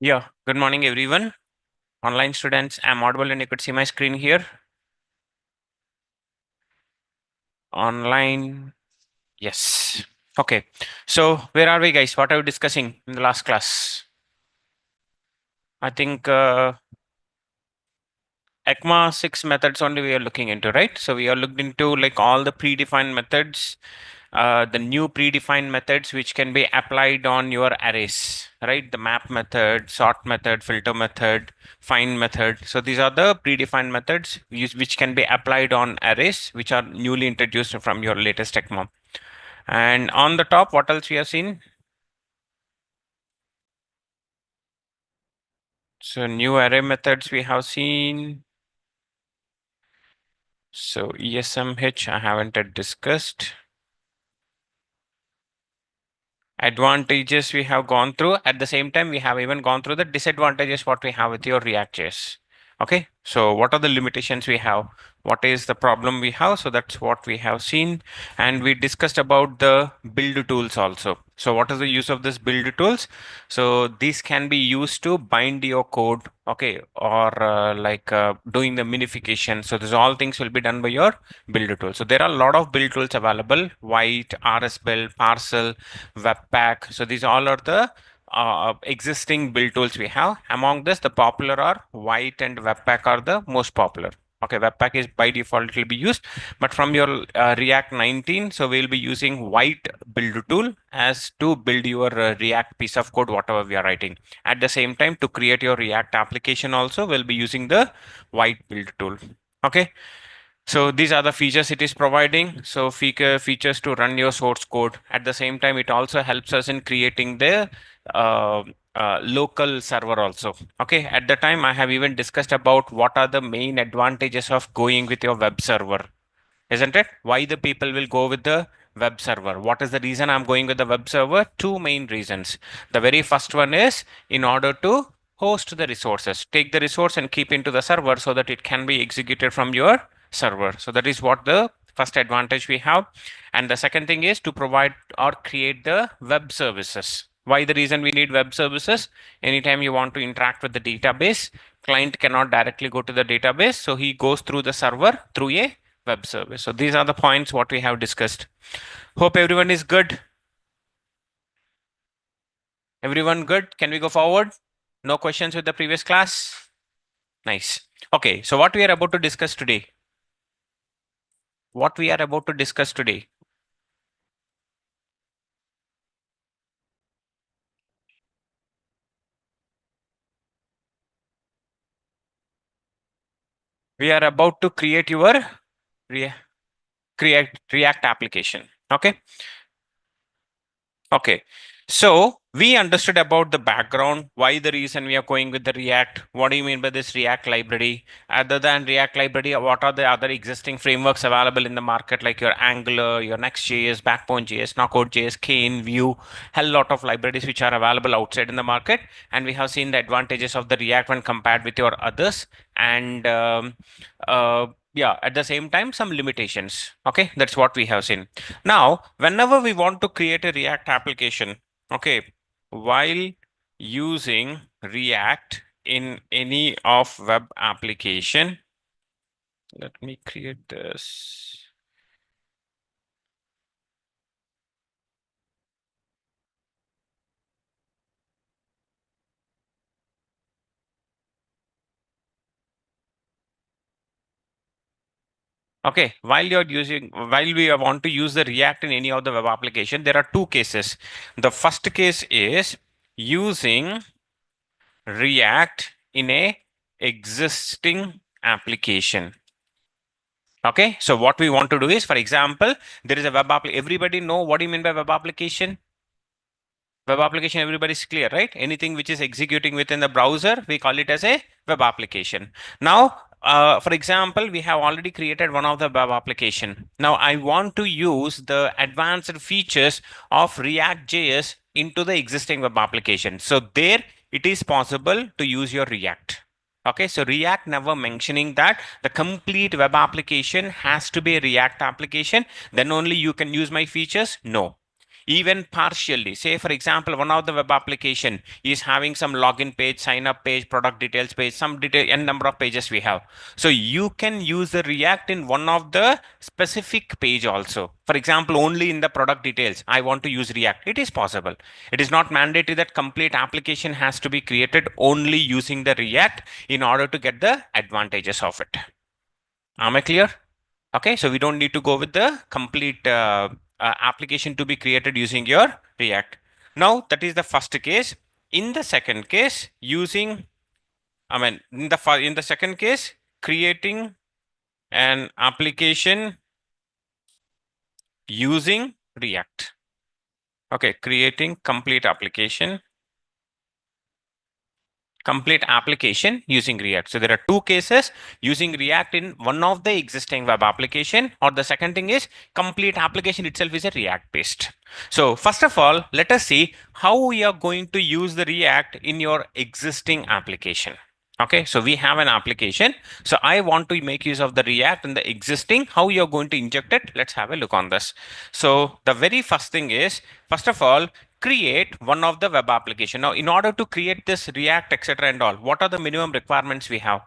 Yeah, good morning, everyone. Online students, I'm audible and you could see my screen here. Online, yes. Okay, so where are we, guys? What are we discussing in the last class? I think ECMA 6 methods only we are looking into, right? So we are looked into like all the predefined methods, the new predefined methods which can be applied on your arrays, right? The map method, sort method, filter method, find method. So these are the predefined methods which can be applied on arrays which are newly introduced from your latest ECMA. And on the top, what else we have seen? So new array methods we have seen. So ESMH I haven't yet discussed. Advantages we have gone through. At the same time, we have even gone through the disadvantages what we have with your React.js. Okay, so what are the limitations we have? What is the problem we have? So that's what we have seen. And we discussed about the build tools also. So what is the use of this build tools? So these can be used to bind your code, okay, or doing the minification. So these all things will be done by your build tool. So there are a lot of build tools available: White, RSBuild, Parcel, Webpack. So these all are the existing build tools we have. Among this, the popular are White and Webpack are the most popular. Okay, Webpack is by default it will be used, but from your React 19, so we'll be using White build tool as to build your React piece of code, whatever we are writing. At the same time, to create your React application also, we'll be using the White build tool. Okay. So these are the features it is providing. So features to run your source code. At the same time, it also helps us in creating the uh, local server also. Okay. At the time, I have even discussed about what are the main advantages of going with your web server, isn't it? Why the people will go with the web server? What is the reason I'm going with the web server? Two main reasons. The very first one is in order to host the resources, take the resource and keep into the server so that it can be executed from your server. So that is what the first advantage we have. And the second thing is to provide or create the web services. Why the reason we need web services? Anytime you want to interact with the database, client cannot directly go to the database, so he goes through the server through a web service. So these are the points what we have discussed. Hope everyone is good. Everyone good? Can we go forward? No questions with the previous class? Nice. Okay, so what we are about to discuss today? What we are about to discuss today? We are about to create your create React application. Okay. Okay. So we understood about the background, why the reason we are going with the React. What do you mean by this React library? Other than React library, what are the other existing frameworks available in the market, like your Angular, your Next.js, Backbone.js, Knockout.js, Kane, Vue, a lot of libraries which are available outside in the market. And we have seen the advantages of the React when compared with your others. And yeah, at the same time, some limitations. Okay, that's what we have seen. Now, whenever we want to create a React application, okay, while using React in any of web application, let me create this. Okay, while we want to use the React in any of the web application, there are two cases. The first case is using React in a existing application. Okay, so what we want to do is, for example, there is a web app. Everybody know what do you mean by web application? Web application, everybody's clear, right? Anything which is executing within the browser, we call it as a web application. Now, for example, we have already created one of the web application. Now, I want to use the advanced features of React.js into the existing web application. So there, it is possible to use your React. Okay, so React never mentioning that the complete web application has to be a React application, then only you can use my features. No, even partially. Say, for example, one of the web application is having some login page, sign up page, product details page, some detail, n number of pages we have. So you can use the React in one of the specific page also. For example, only in the product details, I want to use React. It is possible. It is not mandatory that complete application has to be created only using the React in order to get the advantages of it. Am I clear? Okay, so we don't need to go with the complete application to be created using your React. Now, that is the first case. In the second case, using, in the second case, creating an application using React. Okay, creating complete application using React. So there are two cases: using React in one of the existing web application, or the second thing is complete application itself is a React based. So first of all, let us see how we are going to use the React in your existing application. Okay, so we have an application. So I want to make use of the React in the existing. How you're going to inject it? Let's have a look on this. So the very first thing is, first of all, create one of the web application. Now, in order to create this React, etc. and all, what are the minimum requirements we have?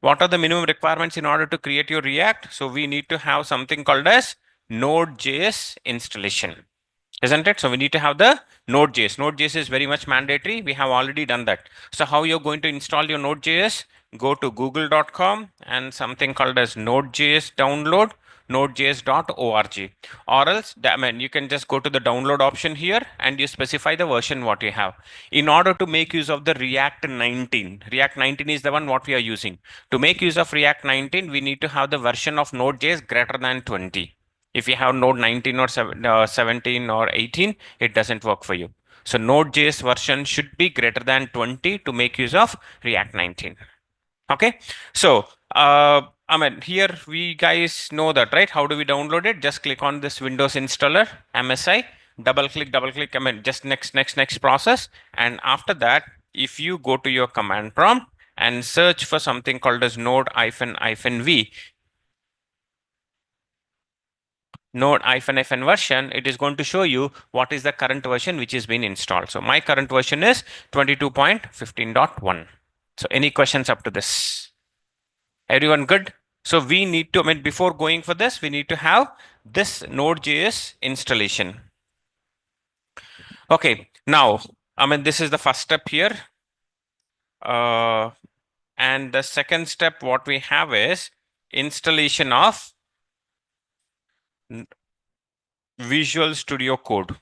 What are the minimum requirements in order to create your React? So we need to have something called as Node.js installation, isn't it? So we need to have the Node.js. Node.js is very much mandatory. We have already done that. So how you're going to install your Node.js? Go to google.com and something called as Node.js download, nodejs.org, or else you can just go to the download option here and you specify the version what you have. In order to make use of the React 19, React 19 is the one what we are using. To make use of React 19, we need to have the version of Node.js greater than 20. If you have Node 19 or 17 or 18, it doesn't work for you. So Node.js version should be greater than 20 to make use of React 19. Okay, so here we guys know that, right? How do we download it? Just click on this Windows installer, MSI, double click, just next process. And after that, if you go to your command prompt and search for something called as node-v, node-n version, it is going to show you what is the current version which is being installed. So my current version is 22.15.1. So any questions up to this? Everyone good? So we need to, before going for this, we need to have this Node.js installation. Okay, now, this is the first step here. And the second step, what we have is installation of Visual Studio Code.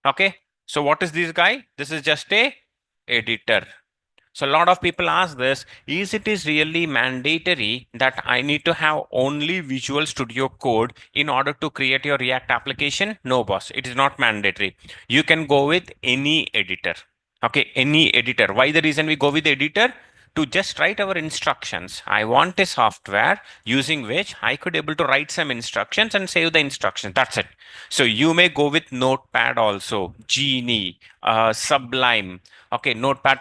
Okay, so what is this guy? This is just a editor. So a lot of people ask this, is it really mandatory that I need to have only Visual Studio Code in order to create your React application? No, boss, it is not mandatory. You can go with any editor. Okay, any editor. Why the reason we go with the editor? To just write our instructions. I want a software using which I could able to write some instructions and save the instructions. That's it. So you may go with Notepad also, Genie, Sublime, okay, Notepad++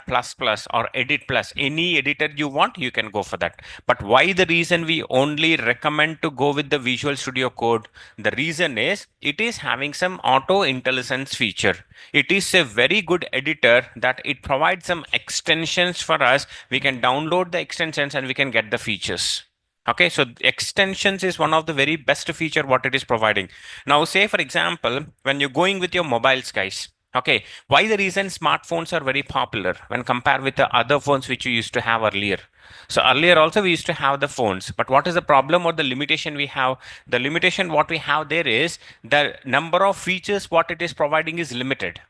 or Edit Plus, any editor you want, you can go for that. But why the reason we only recommend to go with the Visual Studio Code? The reason is it is having some auto intelligence feature. It is a very good editor that it provides some extensions for us. We can download the extensions and we can get the features. Okay, so extensions is one of the very best feature what it is providing. Now, say for example, when you're going with your mobiles, guys. Okay, why the reason smartphones are very popular when compared with the other phones which you used to have earlier? So earlier also we used to have the phones, but what is the problem or the limitation we have? The limitation what we have there is the number of features what it is providing is limited.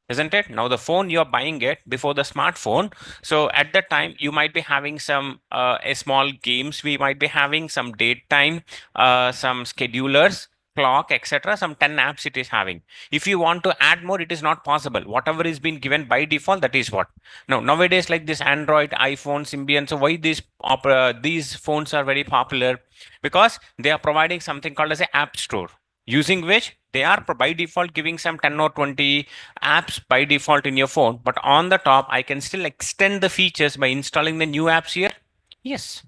Isn't it? Now the phone you're buying it before the smartphone. So at that time you might be having some a small games. We might be having some date time, some schedulers, clock, etc. Some 10 apps it is having. If you want to add more, it is not possible. Whatever is being given by default, that is what. Now nowadays like this Android, iPhone, Symbian. So why these phones are very popular? Because they are providing something called as an app store, using which they are by default giving some 10 or 20 apps by default in your phone. But on the top, I can still extend the features by installing the new apps here. Yes.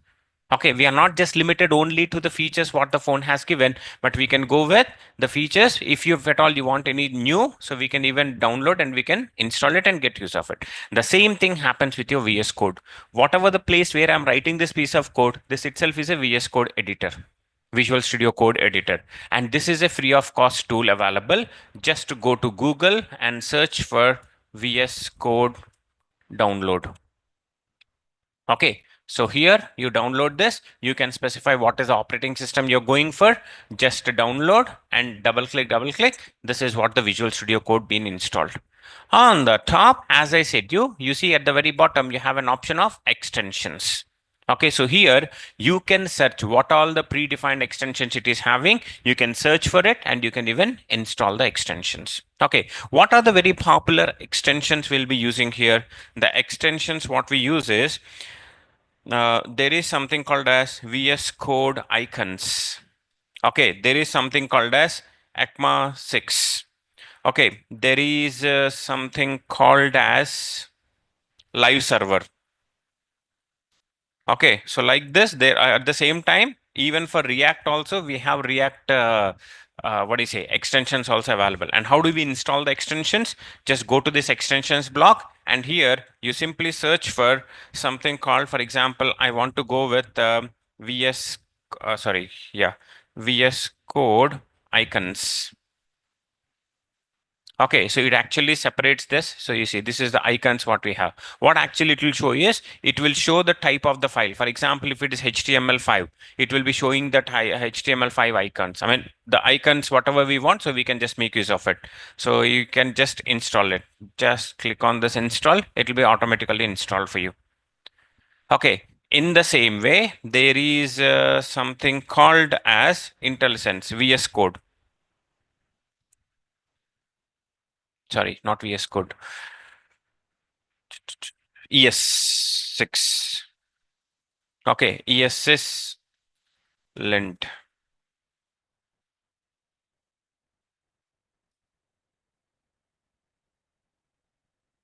Okay, we are not just limited only to the features what the phone has given, but we can go with the features. If at all you want any new, so we can even download and we can install it and get use of it. The same thing happens with your VS Code. Whatever the place where I'm writing this piece of code, this itself is a VS Code editor. Visual Studio Code Editor. And this is a free of cost tool available. Just go to Google and search for VS Code download. Okay, so here you download this. You can specify what is the operating system you're going for. Just download and double click, double click. This is what the Visual Studio Code been installed. On the top, as I said you see at the very bottom, you have an option of extensions. Okay, so here you can search what all the predefined extensions it is having. You can search for it and you can even install the extensions. Okay, what are the very popular extensions we'll be using here? The extensions what we use is there is something called as VS Code icons. Okay, there is something called as ECMA 6. Okay, there is something called as live server. Okay, so like this, there at the same time, even for React also, we have React, what do you say, extensions also available. And how do we install the extensions? Just go to this extensions block, and here you simply search for something called, for example, I want to go with VS, VS Code icons. Okay, so it actually separates this. So you see, this is the icons what we have. What actually it will show is, it will show the type of the file. For example, if it is HTML5, it will be showing that HTML5 icons. I mean, the icons, whatever we want, so we can just make use of it. So you can just install it. Just click on this install. It will be automatically installed for you. Okay. In the same way, there is something called as IntelliSense VS Code. Sorry, not VS Code. ES6. Okay, ES6 lint.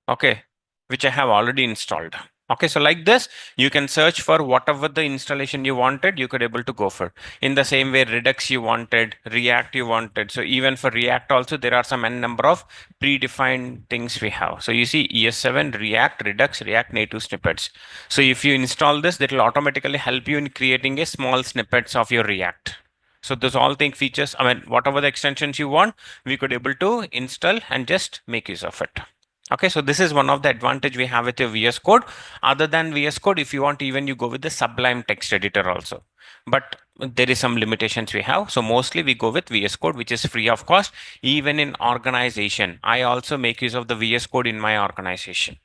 Okay, which I have already installed. Okay, so like this, you can search for whatever the installation you wanted, you could able to go for. In the same way, Redux you wanted, React you wanted. So even for React also, there are some n number of predefined things we have. So you see ES7, React, Redux, React Native snippets. So if you install this, that will automatically help you in creating a small snippets of your React. So those all thing features, I mean, whatever the extensions you want, we could able to install and just make use of it. Okay, so this is one of the advantage we have with your VS Code. Other than VS Code, if you want, even you go with the Sublime text editor also. But there is some limitations we have. So mostly we go with VS Code, which is free of cost. Even in organization, I also make use of the VS Code in my organization.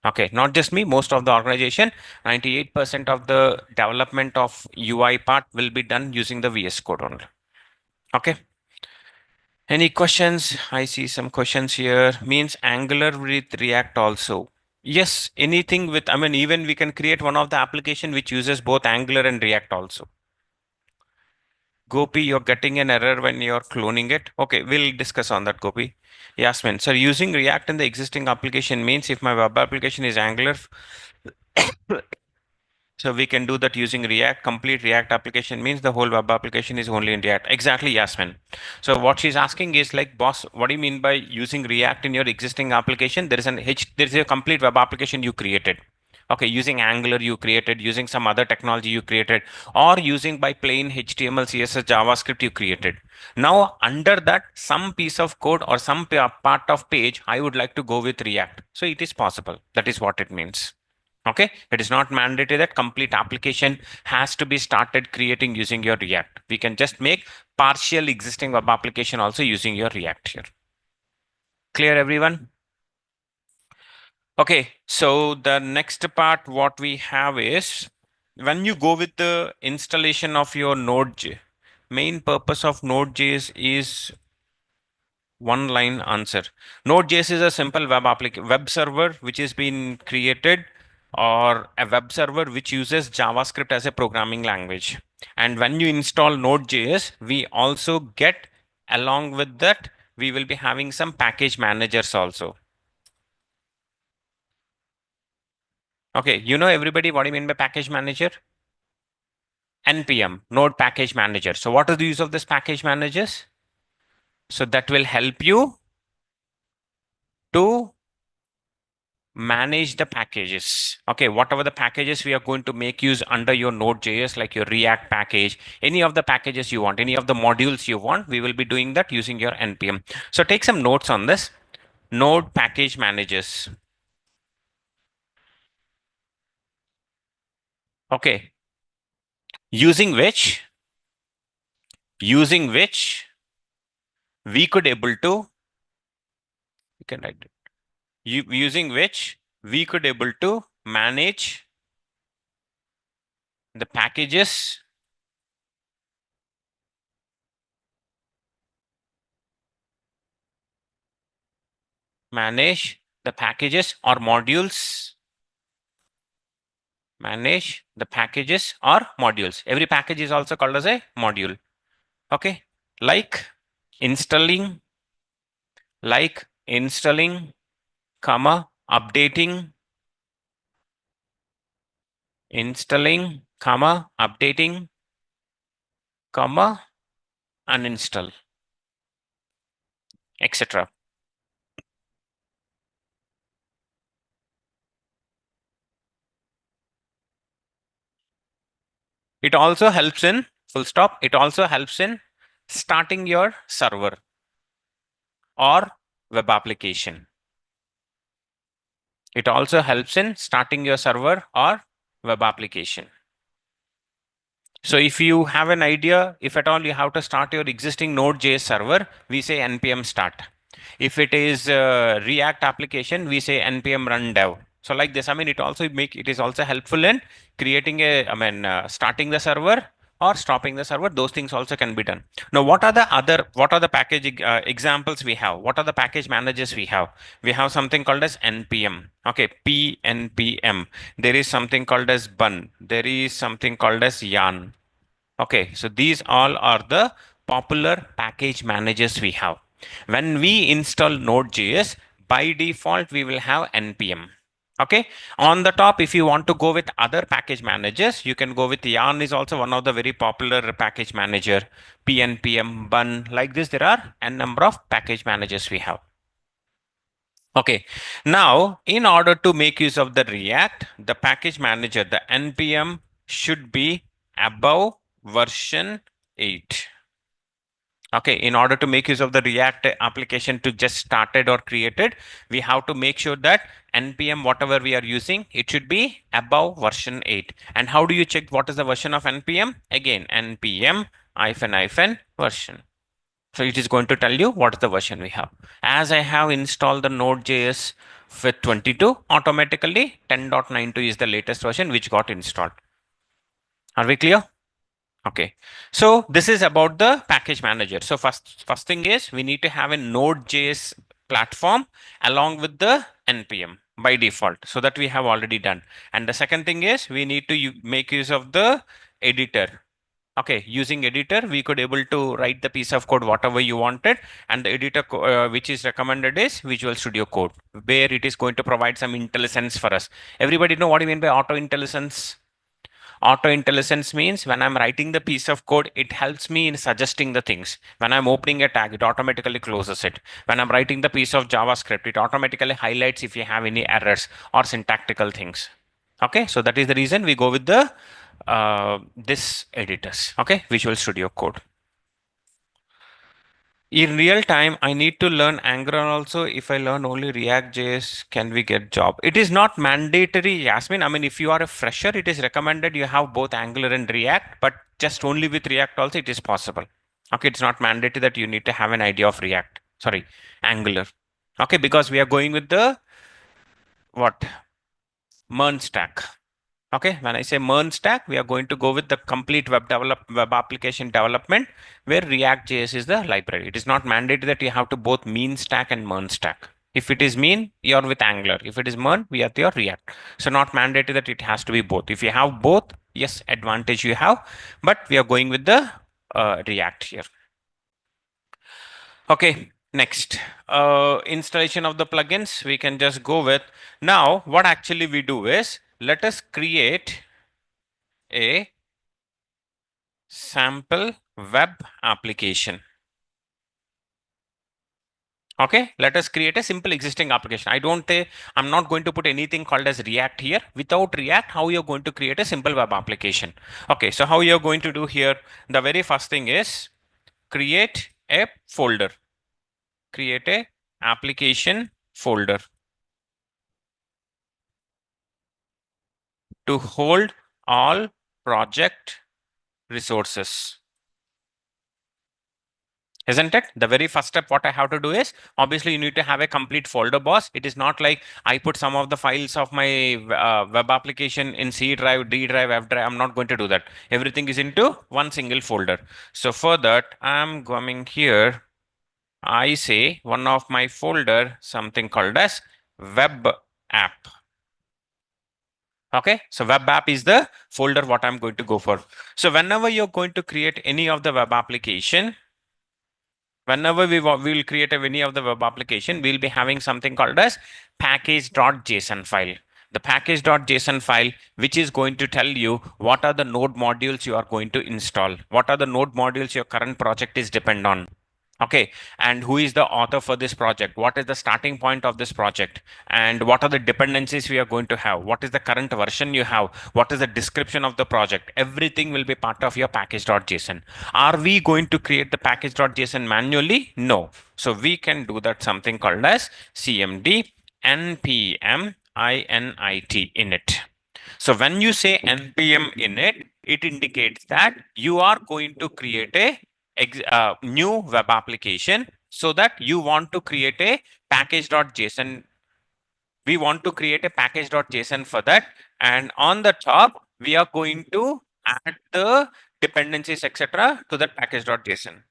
Okay, not just me, most of the organization, 98% of the development of UI part will be done using the VS Code only. Okay. Any questions? I see some questions here. Means Angular with React also. Yes, anything with, I mean, even we can create one of the application which uses both Angular and React also. Gopi, you're getting an error when you're cloning it. Okay, we'll discuss on that, Gopi. Yasmin, so using React in the existing application means if my web application is Angular, so we can do that using React. Complete React application means the whole web application is only in React. Exactly, Yasmin. So what she's asking is like, boss, what do you mean by using React in your existing application? There is a complete web application you created. Okay, using Angular you created, using some other technology you created, or using by plain HTML, CSS, JavaScript you created. Now under that, some piece of code or some part of page, I would like to go with React. So it is possible. That is what it means. Okay, it is not mandatory that complete application has to be started creating using your React. We can just make partial existing web application also using your React here. Clear, everyone? Okay, so the next part what we have is when you go with the installation of your Node.js, main purpose of Node.js is one line answer. Node.js is a simple web server which has been created, or a web server which uses JavaScript as a programming language. And when you install Node.js, we also get, along with that, we will be having some package managers also. Okay, you know everybody what do you mean by package manager? NPM, Node Package Manager. So what is the use of this package managers? So that will help you to manage the packages. Okay, whatever the packages we are going to make use under your Node.js, like your React package, any of the packages you want, any of the modules you want, we will be doing that using your NPM. So take some notes on this. Node package managers. Okay, using which we could able to, you can write it, using which we could able to manage the packages or modules, manage the packages or modules. Every package is also called as a module. Okay, like installing, comma, updating, comma, uninstall, etc. It also helps in, full stop, it also helps in starting your server or web application. It also helps in starting your server or web application. So if you have an idea, if at all you have to start your existing Node.js server, we say npm start. If it is a React application, we say npm run dev. So like this, I mean, it is also helpful in creating starting the server or stopping the server. Those things also can be done. Now, what are the package examples we have? What are the package managers we have? We have something called as npm. Okay, pnpm. There is something called as bun. There is something called as yarn. Okay, so these all are the popular package managers we have. When we install Node.js, by default, we will have npm. Okay, on the top, if you want to go with other package managers, you can go with Yarn is also one of the very popular package manager, pnpm, bun, like this. There are a number of package managers we have. Okay, now in order to make use of the React, the package manager, the npm should be above version 8. Okay, in order to make use of the React application to just started or created, we have to make sure that npm, whatever we are using, it should be above version 8. And how do you check what is the version of npm? Again, npm hyphen version. So it is going to tell you what is the version we have. As I have installed the Node.js with 22, automatically 10.92 is the latest version which got installed. Are we clear? Okay, so this is about the package manager. So first thing is we need to have a Node.js platform along with the npm by default. So that we have already done. And the second thing is we need to make use of the editor. Okay, using editor, we could able to write the piece of code whatever you wanted, and the editor which is recommended is Visual Studio Code, where it is going to provide some IntelliSense for us. Everybody know what do you mean by auto IntelliSense? Auto IntelliSense means when I'm writing the piece of code, it helps me in suggesting the things. When I'm opening a tag, it automatically closes it. When I'm writing the piece of JavaScript, it automatically highlights if you have any errors or syntactical things. Okay, so that is the reason we go with the this editors. Okay, Visual Studio Code. In real time, I need to learn Angular also. If I learn only React.js, can we get job? It is not mandatory, Yasmin. I mean, if you are a fresher, it is recommended you have both Angular and React, but just only with React also it is possible. Okay, it's not mandatory that you need to have an idea of React. Sorry, Angular. Okay, because we are going with the what? MERN stack. Okay, when I say MERN stack, we are going to go with the complete web application development where React.js is the library. It is not mandated that you have to both mean stack and MERN stack. If it is mean, you're with Angular. If it is MERN, we are with your React. So not mandated that it has to be both. If you have both, yes, advantage you have, but we are going with the React here. Okay, next, installation of the plugins, we can just go with. Now, what actually we do is, let us create a sample web application. Okay, let us create a simple existing application. I'm not going to put anything called as React here. Without React, how you're going to create a simple web application? Okay, so how you're going to do here? The very first thing is create a folder. Create a application folder to hold all project resources. Isn't it? The very first step, what I have to do is, obviously you need to have a complete folder, boss. It is not like I put some of the files of my web application in C drive, D drive, F drive. I'm not going to do that. Everything is into one single folder. So for that, I'm coming here. I say one of my folder, something called as web app. Okay, so web app is the folder what I'm going to go for. So whenever you're going to create any of the web application, whenever we will create any of the web application, we'll be having something called as package.json file. The package.json file, which is going to tell you what are the node modules you are going to install, what are the node modules your current project is depend on. Okay, and who is the author for this project? What is the starting point of this project? And what are the dependencies we are going to have? What is the current version you have? What is the description of the project? Everything will be part of your package.json. Are we going to create the package.json manually? No. So we can do that something called as cmd npm init init. So when you say npm init, it indicates that you are going to create a new web application, so that you want to create a package.json. We want to create a package.json for that. And on the top, we are going to add the dependencies, etc., to that package.json.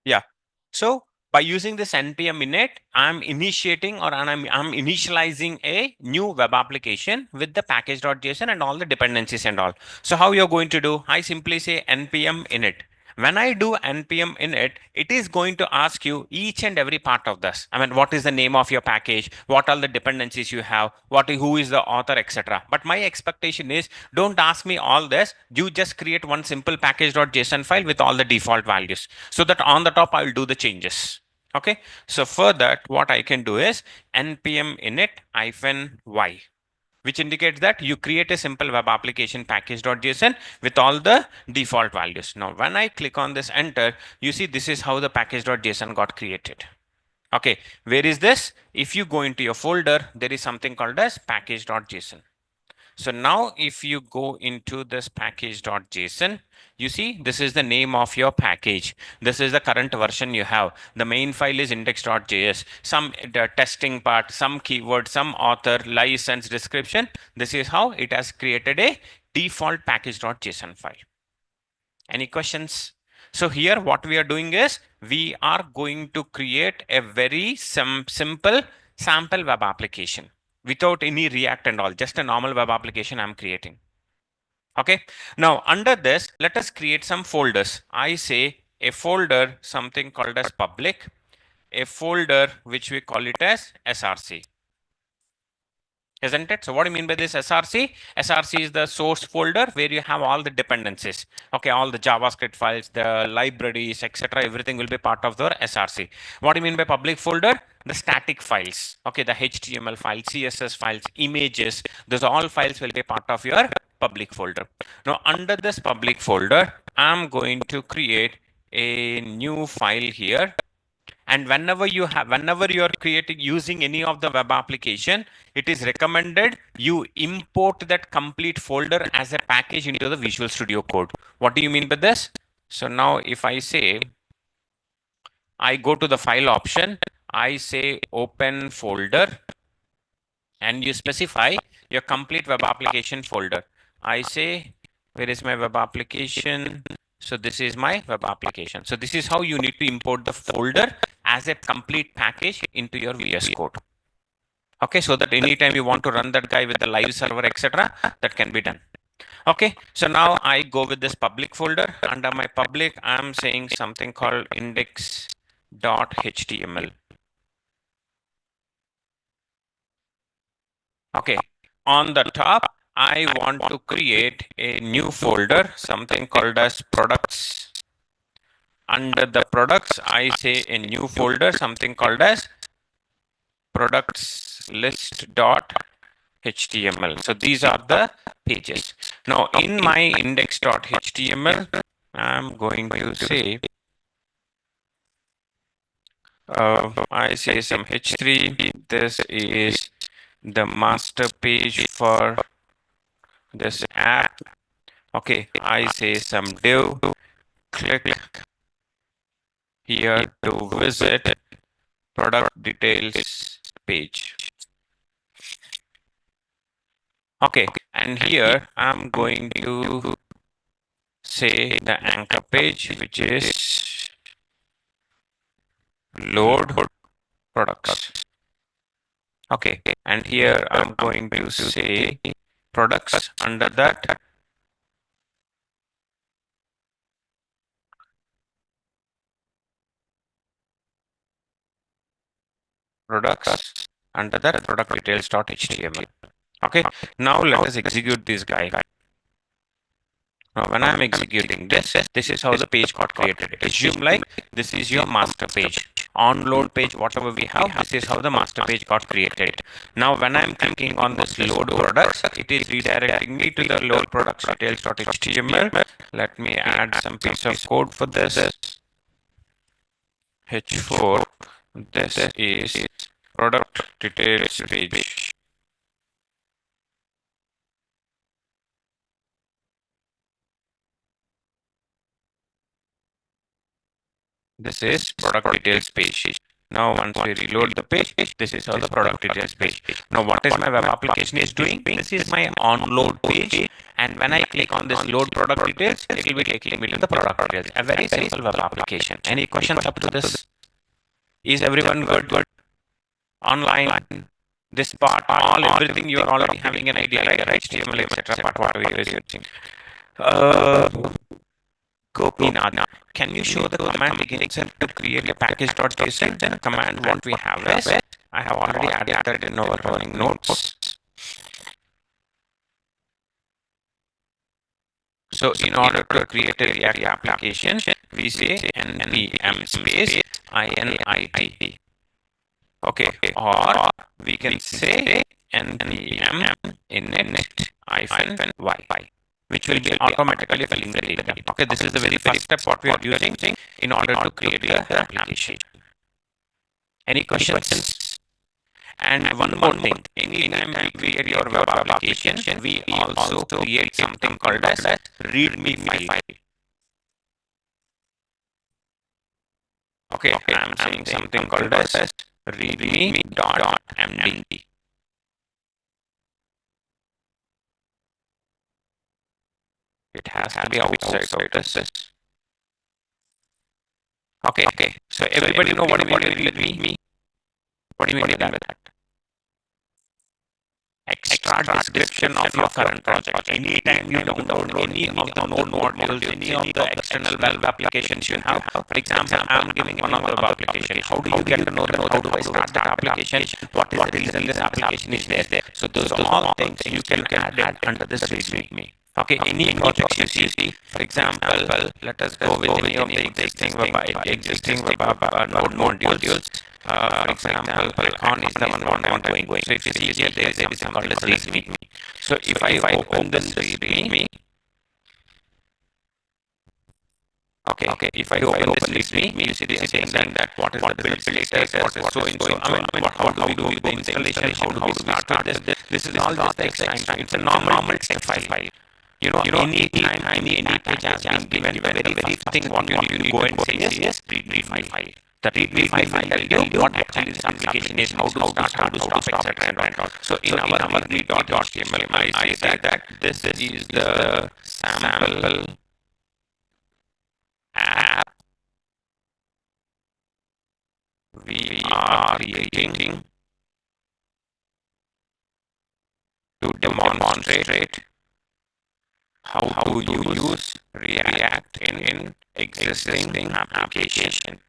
Yeah. So by using this npm init, I'm initiating or I'm initializing a new web application with the package.json and all the dependencies and all. So how you're going to do? I simply say npm init. When I do npm init, it is going to ask you each and every part of this. I mean, what is the name of your package? What are the dependencies you have? Who is the author, etc. But my expectation is, don't ask me all this. You just create one simple package.json file with all the default values, so that on the top I will do the changes. Okay. So for that, what I can do is npm init -y, which indicates that you create a simple web application package.json with all the default values. Now, when I click on this enter, you see this is how the package.json got created. Okay, where is this? If you go into your folder, there is something called as package.json. So now if you go into this package.json, you see this is the name of your package. This is the current version you have. The main file is index.js, some the testing part, some keyword, some author, license, description. This is how it has created a default package.json file. Any questions? So here what we are doing is we are going to create a very simple sample web application without any React and all, just a normal web application I'm creating. Okay. Now under this, let us create some folders. I say a folder, something called as public, a folder which we call it as SRC. Isn't it? So what do you mean by this SRC? SRC is the source folder where you have all the dependencies. Okay, all the JavaScript files, the libraries, etc. Everything will be part of the SRC. What do you mean by public folder? The static files. Okay, the HTML files, CSS files, images. Those all files will be part of your public folder. Now under this public folder, I'm going to create a new file here. And whenever you are creating using any of the web application, it is recommended you import that complete folder as a package into the Visual Studio Code. What do you mean by this? So now if I say, I go to the file option, I say open folder, and you specify your complete web application folder. I say, where is my web application? So this is my web application. So this is how you need to import the folder as a complete package into your VS Code. Okay, so that anytime you want to run that guy with the live server, etc., that can be done. Okay, so now I go with this public folder. Under my public, I'm saying something called index.html. Okay, on the top, I want to create a new folder, something called as products. Under the products, I say a new folder, something called as products list.html. So these are the pages. Now in my index.html, I'm going to say, I say some h3. This is the master page for this app. Okay, I say some div, click here to visit product details page. Okay, and here I'm going to say the anchor page, which is load products. Okay, and here I'm going to say products. Under that, products. Under that, product details.html. Okay, now let us execute this guy. Now, when I'm executing this is how the page got created. Assume like this is your master page. On load page, whatever we have, this is how the master page got created. Now, when I'm clicking on this load products, it is redirecting me to the load products details.html. Let me add some piece of code for this. H4, this is product details page. This is product details page. Now, once we reload the page, this is how the product details page. Now, what is my web application is doing? This is my onload page. And when I click on this load product details, it will be taking me to the product details. A very simple web application. Any questions up to this? Is everyone good? Online? This part, everything you are already having an idea, right? HTML, etc. Part, whatever you are using. Gopinath, can you show the command again itself to create a package.json? Then command what we have is, I have already added that in our running notes. So in order to create a React application, we say npm space init. Okay, or we can say npm init -y, which will be automatically filling the data. Okay, this is the very first step what we are using in order to create the application. Any questions? And one more thing, anytime we create your web application, we also create something called as readme file. Okay, I'm saying something called as readme.md. It has to be outside of this. Okay. So everybody know what do you mean with readme? What do you mean by that? Extra description of your current project. Anytime you download any of the node modules, any of the external web applications you have. For example, I'm giving one of the web application. How do you get to know that? How do I start that application? What is the reason this application is there? So those are all things you can add under this readme. Okay, any projects you see, for example, let us go with any of the existing web node modules. For example, Icon is the one going. So if you see here, there is something called as readme. So if I open this readme, okay, if I open this readme, you see this is saying that what is the build status, what is so and so. I mean, how do we do with the installation, how do we start with this? This is all just text. It's a normal text file. You know, any time, any page has been given, the very first thing what you need to go and say is yes, readme file. The readme file will tell you what actually this application is, how to start, how to stop, etc. and all. So in our read.html, I say that this is the sample app we are creating to demonstrate how do you use React in existing application.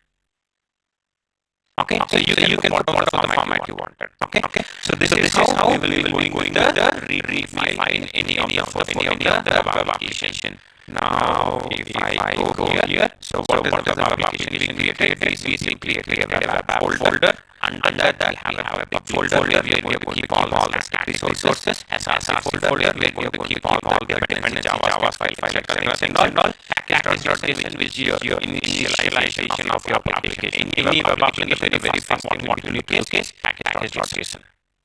Okay, so you can put whatever the format you wanted. Okay, so this is how we will be going with the read file in any of the web application. Now, if I go here, so what is the web application we created? We simply created a web folder. Under that, we have a big folder where we are going to keep all the static resources. SRC folder where we are going to keep all the dependency Java file, etc. and all. Package.json, which is your initialization of your application. Any web application, very fast what you need to use is package.json.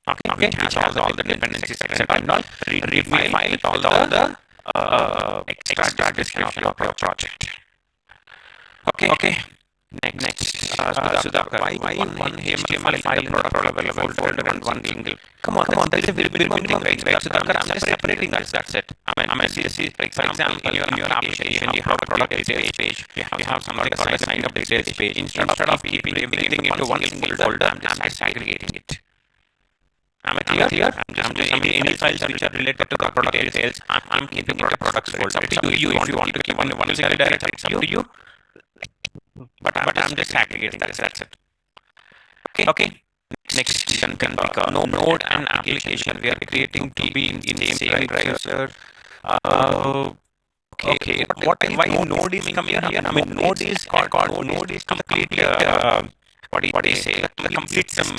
Okay, which has all the dependencies, etc. and all. Read file with all the extra description of your project. Okay. Next, Sudhakar, why one HTML file in the product level folder and one single? Come on, there is a very minimum thing, right? Sudhakar, I'm just separating this. That's it. I mean, see, for example, in your application, you have a product details page, you have something called a sign up details page. Instead of keeping everything into one single folder, I'm just aggregating it. Am I clear? I'm just any files which are related to the product details, I'm keeping it in the products folder. It's up to you if you want to keep one single directory. It's up to you. But I'm just aggregating this. That's it. Okay. Next, we can pick a node and application we are creating to be in the same drive, sir. Okay. Why node is coming here? I mean, node is complete. What do you say? The complete system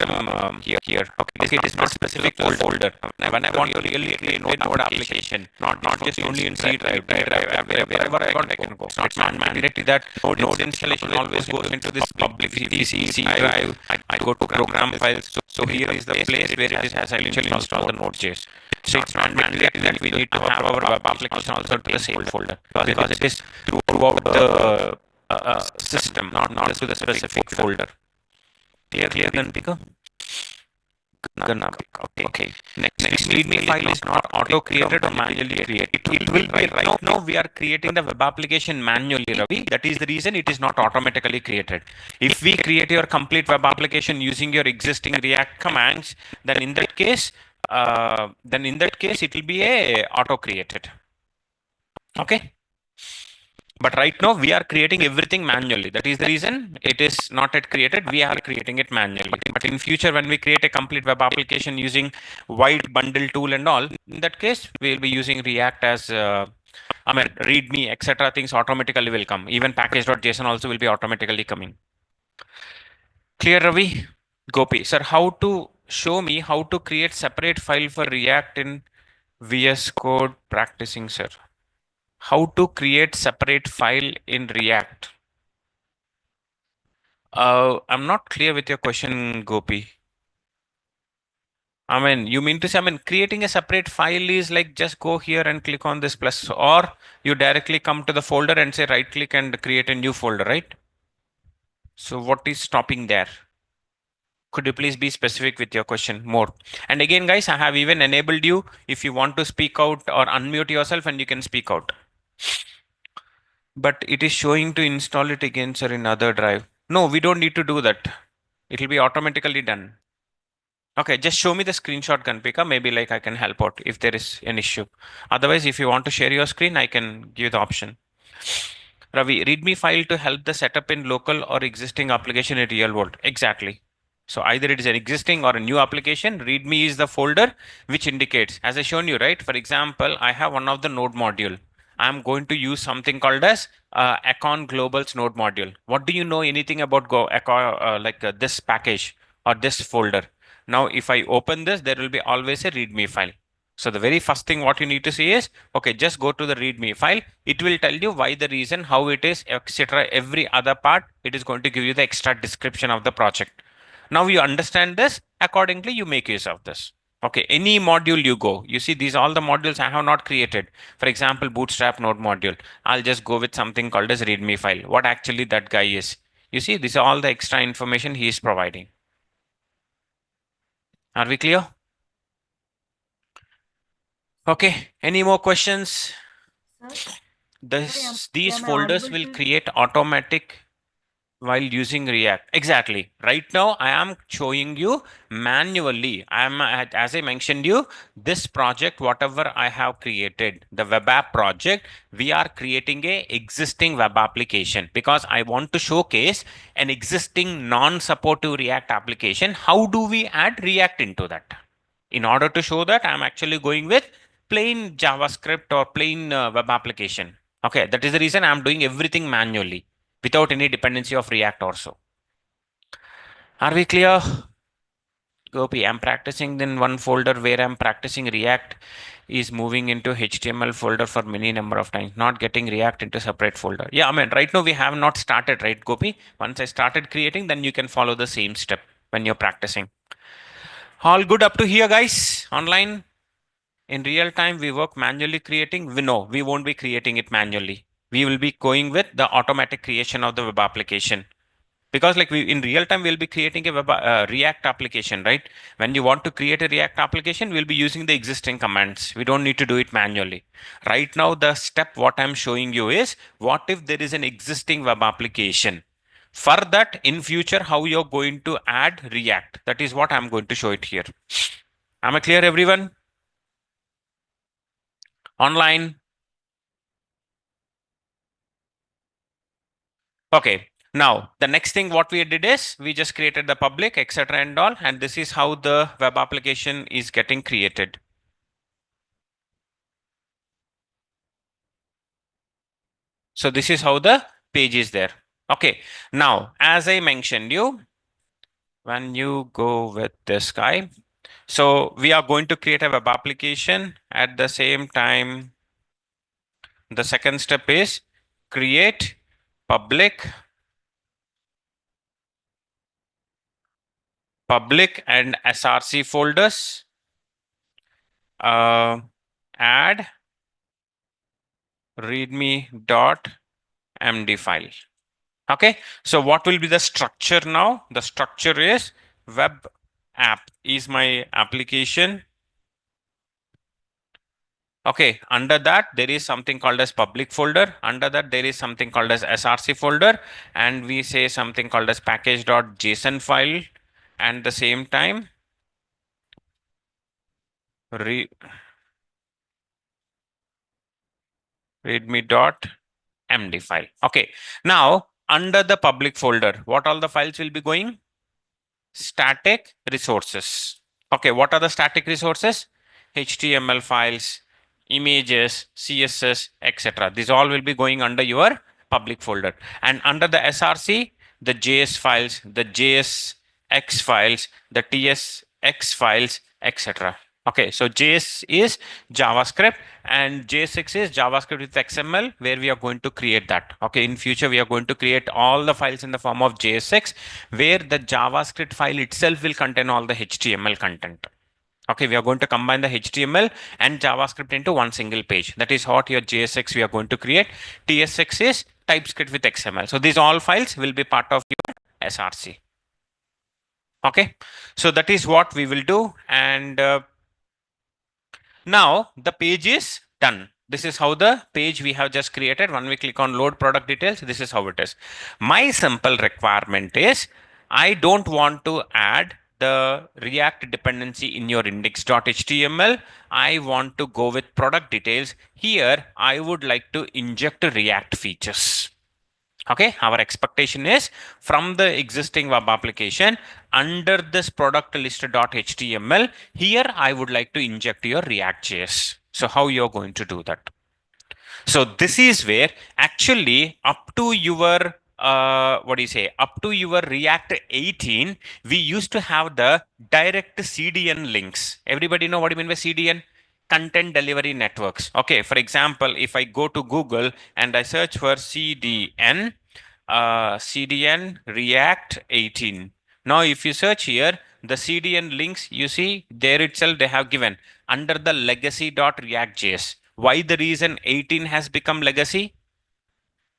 here. Okay, it is not specific to a folder. When I want to really create node application, not just only in C drive, wherever I want, I can go. It's not mandatory that node installation always goes into this public C drive. I go to program files. So here is the place where it is as I initially install the Node.js. So it's not mandatory that we need to have our web application also to the same folder because it is throughout the system, not to the specific folder. Clear then, Pika? Okay. Next readme file is not auto created or manually created. It will be right now we are creating the web application manually, Ravi. That is the reason it is not automatically created. If we create your complete web application using your existing React commands, then in that case it will be a auto created. Okay. But right now we are creating everything manually. That is the reason it is not yet created. We are creating it manually. But in future, when we create a complete web application using wide bundle tool and all, in that case, we will be using React as, README, etc. things automatically will come. Even package.json also will be automatically coming. Clear, Ravi? Gopi, sir, how to show me how to create separate file for React in VS Code practicing, sir? How to create separate file in React? I'm not clear with your question, Gopi. I mean, you mean to say, creating a separate file is like just go here and click on this plus, or you directly come to the folder and say right click and create a new folder, right? So what is stopping there? Could you please be specific with your question more? And again, guys, I have even enabled you if you want to speak out or unmute yourself and you can speak out. But it is showing to install it again, sir, in other drive. No, we don't need to do that. It will be automatically done. Okay, just show me the screenshot, Kanpika. Maybe like I can help out if there is an issue. Otherwise, if you want to share your screen, I can give the option. Ravi, README file to help the setup in local or existing application in real world. Exactly. So either it is an existing or a new application. README is the folder which indicates, as I shown you, right? For example, I have one of the node module. I'm going to use something called as Acorn Global's node module. What do you know anything about this package or this folder? Now, if I open this, there will be always a README file. So the very first thing what you need to see is, okay, just go to the README file. It will tell you why the reason, how it is, etc. Every other part, it is going to give you the extra description of the project. Now you understand this, accordingly, you make use of this. Okay, any module you go, you see these all the modules I have not created. For example, Bootstrap node module. I'll just go with something called as README file. What actually that guy is. You see, these are all the extra information he is providing. Are we clear? Okay, any more questions? These folders will create automatic while using React. Exactly. Right now, I am showing you manually. I am, as I mentioned you, this project, whatever I have created, the web app project, we are creating a existing web application because I want to showcase an existing non-supportive React application. How do we add React into that? In order to show that, I'm actually going with plain JavaScript or plain web application. Okay, that is the reason I'm doing everything manually without any dependency of React also. Are we clear? Gopi, I'm practicing in one folder where I'm practicing React is moving into HTML folder for many number of times, not getting React into separate folder. Yeah, I mean, right now we have not started, right, Gopi? Once I started creating, then you can follow the same step when you're practicing. All good up to here, guys? Online? In real time, we work manually creating. No, we won't be creating it manually. We will be going with the automatic creation of the web application. Because like we in real time we'll be creating a React application, right? When you want to create a React application, we'll be using the existing commands. We don't need to do it manually. Right now, the step what I'm showing you is what if there is an existing web application. For that, in future, how you're going to add React. That is what I'm going to show it here. Am I clear, everyone? Online. Okay. Now, the next thing what we did is we just created the public, etc. and all, and this is how the web application is getting created. So this is how the page is there. Okay. Now, as I mentioned you, when you go with this guy, so we are going to create a web application. At the same time, the second step is create public and src folders, add readme.md file. Okay, so what will be the structure now? The structure is web app is my application. Okay, under that there is something called as public folder. Under that there is something called as src folder, and we say something called as package.json file, and the same time readme.md file. Okay, now under the public folder, what all the files will be going? Static resources. Okay, what are the static resources? HTML files, images, CSS, etc. These all will be going under your public folder. And under the SRC, the JS files, the JSX files, the TSX files, etc. Okay, so JS is JavaScript and JSX is JavaScript with XML, where we are going to create that. Okay, in future we are going to create all the files in the form of JSX, where the JavaScript file itself will contain all the HTML content. Okay, we are going to combine the HTML and JavaScript into one single page. That is what your JSX we are going to create. TSX is TypeScript with XML. So these all files will be part of your SRC. Okay, so that is what we will do. And now the page is done. This is how the page we have just created. When we click on load product details, this is how it is. My simple requirement is I don't want to add the React dependency in your index.html. I want to go with product details. Here, I would like to inject React features. Okay, our expectation is from the existing web application under this product list.html, here I would like to inject your React.js. So how you're going to do that? So this is where actually up to your what do you say, up to your React 18, we used to have the direct CDN links. Everybody know what you mean by CDN? Content delivery networks. Okay, for example, if I go to Google and I search for CDN, CDN React 18. Now, if you search here, the CDN links, you see there itself they have given under the legacy.react.js. Why the reason 18 has become legacy?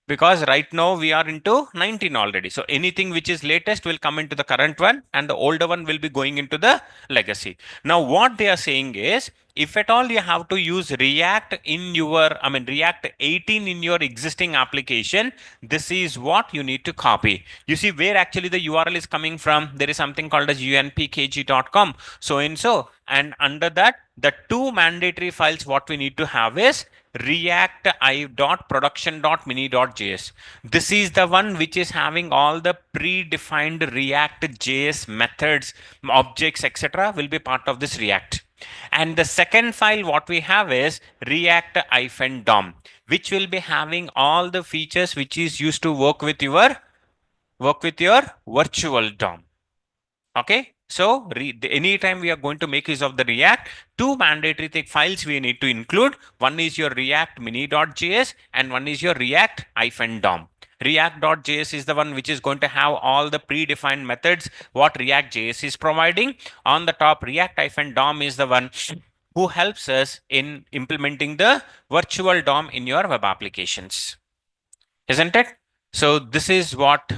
Because right now we are into 19 already. So anything which is latest will come into the current one and the older one will be going into the legacy. Now what they are saying is if at all you have to use React in your, React 18 in your existing application, this is what you need to copy. You see where actually the URL is coming from. There is something called as unpkg.com, so and so. And under that, the two mandatory files what we need to have is react i.production.mini.js. This is the one which is having all the predefined React JS methods, objects, etc. will be part of this React. And the second file what we have is react-dom, which will be having all the features which is used to work with your virtual DOM. Okay, so anytime we are going to make use of the React, two mandatory files we need to include. One is your React mini.js and one is your React-DOM. React.js is the one which is going to have all the predefined methods what React.js is providing. On the top, React-DOM is the one who helps us in implementing the virtual DOM in your web applications. Isn't it? So this is what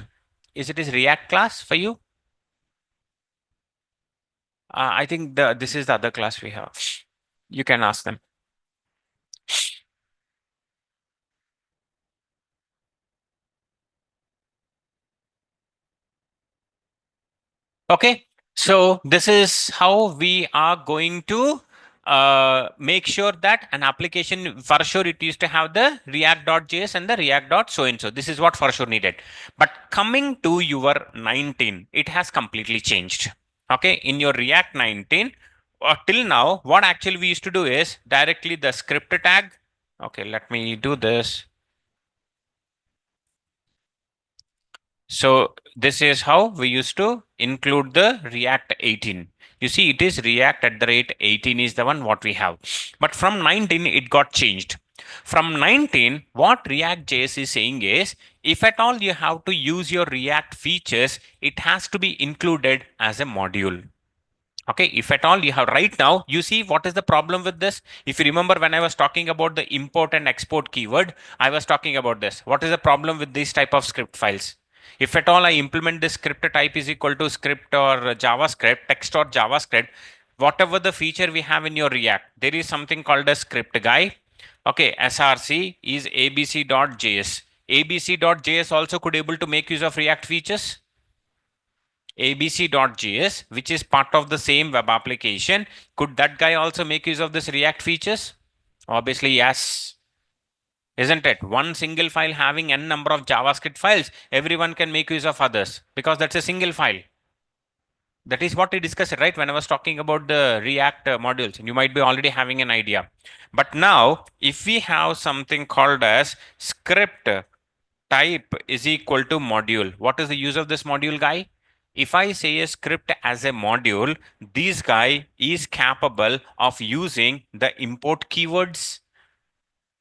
is it is React class for you? I think this is the other class we have. You can ask them. Okay, so this is how we are going to make sure that an application, for sure it used to have the react.js and the react so and so. This is what for sure needed. But coming to your 19, it has completely changed. Okay, in your React 19, till now, what actually we used to do is directly the script tag. Okay, let me do this. So this is how we used to include the React 18. You see, it is React at the rate 18 is the one what we have. But from 19, it got changed. From 19, what React.js is saying is, if at all you have to use your React features, it has to be included as a module. Okay, if at all you have right now, you see what is the problem with this? If you remember when I was talking about the import and export keyword, I was talking about this. What is the problem with these type of script files? If at all I implement this script type is equal to script or JavaScript, text or JavaScript, whatever the feature we have in your React, there is something called a script guy. Okay, src is abc.js. abc.js also could able to make use of React features. abc.js, which is part of the same web application, could that guy also make use of this React features? Obviously, yes. Isn't it? One single file having n number of JavaScript files, everyone can make use of others because that's a single file. That is what we discussed, right? When I was talking about the React modules, you might be already having an idea. But now, if we have something called as script type is equal to module, what is the use of this module guy? If I say a script as a module, this guy is capable of using the import keywords,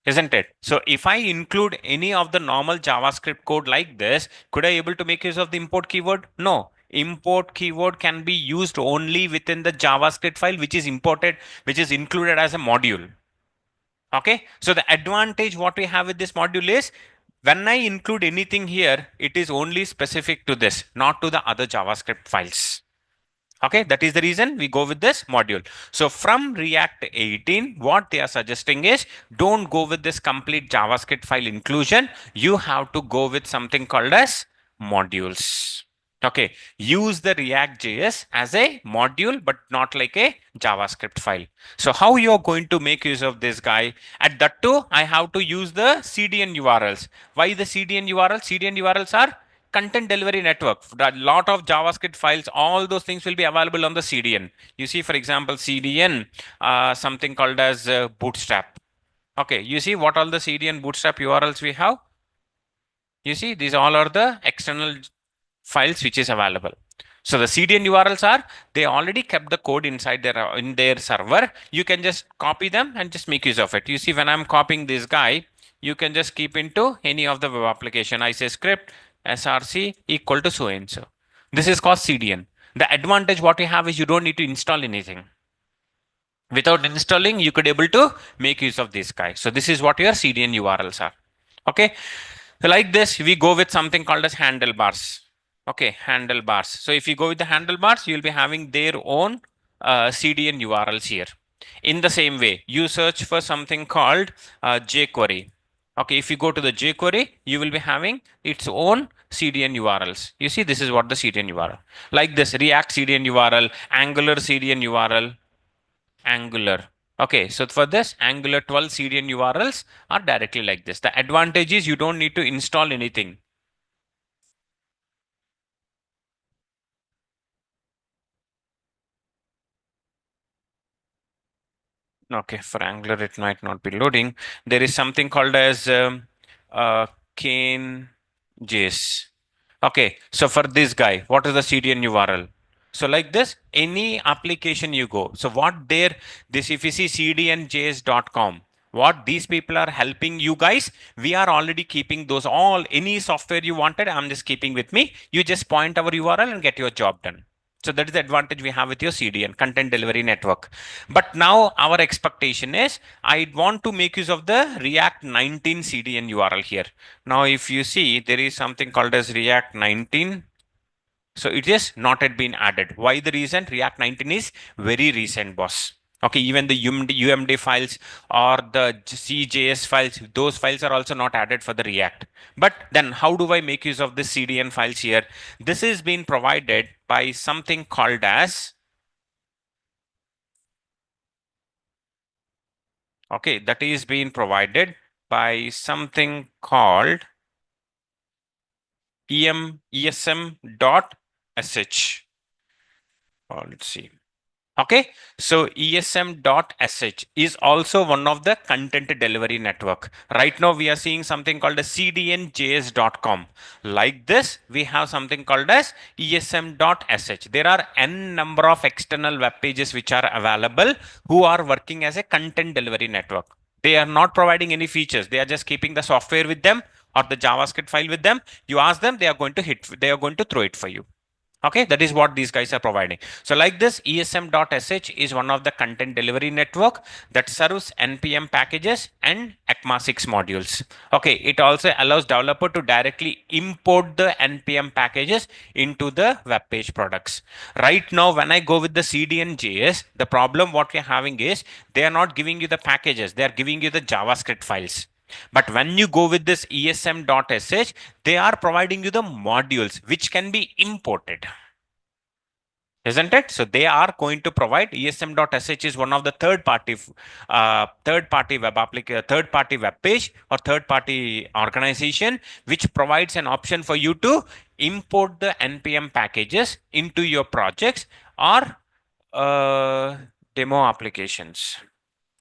isn't it? So if I include any of the normal JavaScript code like this, could I able to make use of the import keyword? No. Import keyword can be used only within the JavaScript file, which is imported, which is included as a module. Okay. So the advantage what we have with this module is when I include anything here, it is only specific to this, not to the other JavaScript files. Okay, that is the reason we go with this module. So from React 18, what they are suggesting is don't go with this complete JavaScript file inclusion. You have to go with something called as modules. Okay, use the React.js as a module, but not like a JavaScript file. So how you're going to make use of this guy? At that too, I have to use the CDN URLs. Why the CDN URLs? CDN URLs are content delivery network. A lot of JavaScript files, all those things will be available on the CDN. You see, for example, CDN, something called as Bootstrap. Okay, you see what all the CDN Bootstrap URLs we have? You see, these all are the external files which is available. So the CDN URLs are, they already kept the code inside their in their server. You can just copy them and just make use of it. You see, when I'm copying this guy, you can just keep into any of the web application. I say script src equal to so and so. This is called CDN. The advantage what you have is you don't need to install anything. Without installing, you could able to make use of this guy. So this is what your CDN URLs are. Okay. Like this, we go with something called as handlebars. Okay, handlebars. So if you go with the handlebars, you'll be having their own CDN URLs here. In the same way, you search for something called jQuery. Okay, if you go to the jQuery, you will be having its own CDN URLs. You see, this is what the CDN URL. Like this, React CDN URL, Angular CDN URL, Angular. Okay, so for this, Angular 12 CDN URLs are directly like this. The advantage is you don't need to install anything. Okay, for Angular, it might not be loading. There is something called as Cane.js. Okay, so for this guy, what is the CDN URL? So like this, any application you go. So what there, this if you see cdnjs.com, what these people are helping you guys, we are already keeping those all, any software you wanted, I'm just keeping with me. You just point our URL and get your job done. So that is the advantage we have with your CDN, content delivery network. But now our expectation is I want to make use of the React 19 CDN URL here. Now, if you see, there is something called as React 19. So it is not yet been added. Why the reason? React 19 is very recent, boss. Okay, even the UMD files or the CJS files, those files are also not added for the React. But then how do I make use of this CDN files here? This is being provided by something called as, okay, that is being provided by something called esm.sh. Let's see. Okay, so esm.sh is also one of the content delivery network. Right now we are seeing something called a cdnjs.com. Like this, we have something called as esm.sh. There are n number of external web pages which are available who are working as a content delivery network. They are not providing any features. They are just keeping the software with them or the JavaScript file with them. You ask them, they are going to throw it for you. Okay, that is what these guys are providing. So like this, esm.sh is one of the content delivery network that serves npm packages and ECMAScripts modules. Okay, it also allows developer to directly import the npm packages into the web page products. Right now, when I go with the cdn.js, the problem what we're having is they are not giving you the packages, they are giving you the JavaScript files. But when you go with this esm.sh, they are providing you the modules which can be imported. Isn't it? So they are going to provide esm.sh is one of the third party third party web page or third party organization which provides an option for you to import the npm packages into your projects or demo applications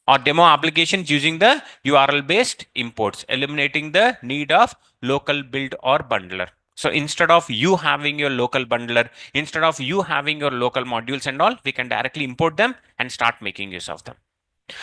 or demo applications using the URL based imports, eliminating the need of local build or bundler. So instead of you having your local bundler, instead of you having your local modules and all, we can directly import them and start making use of them.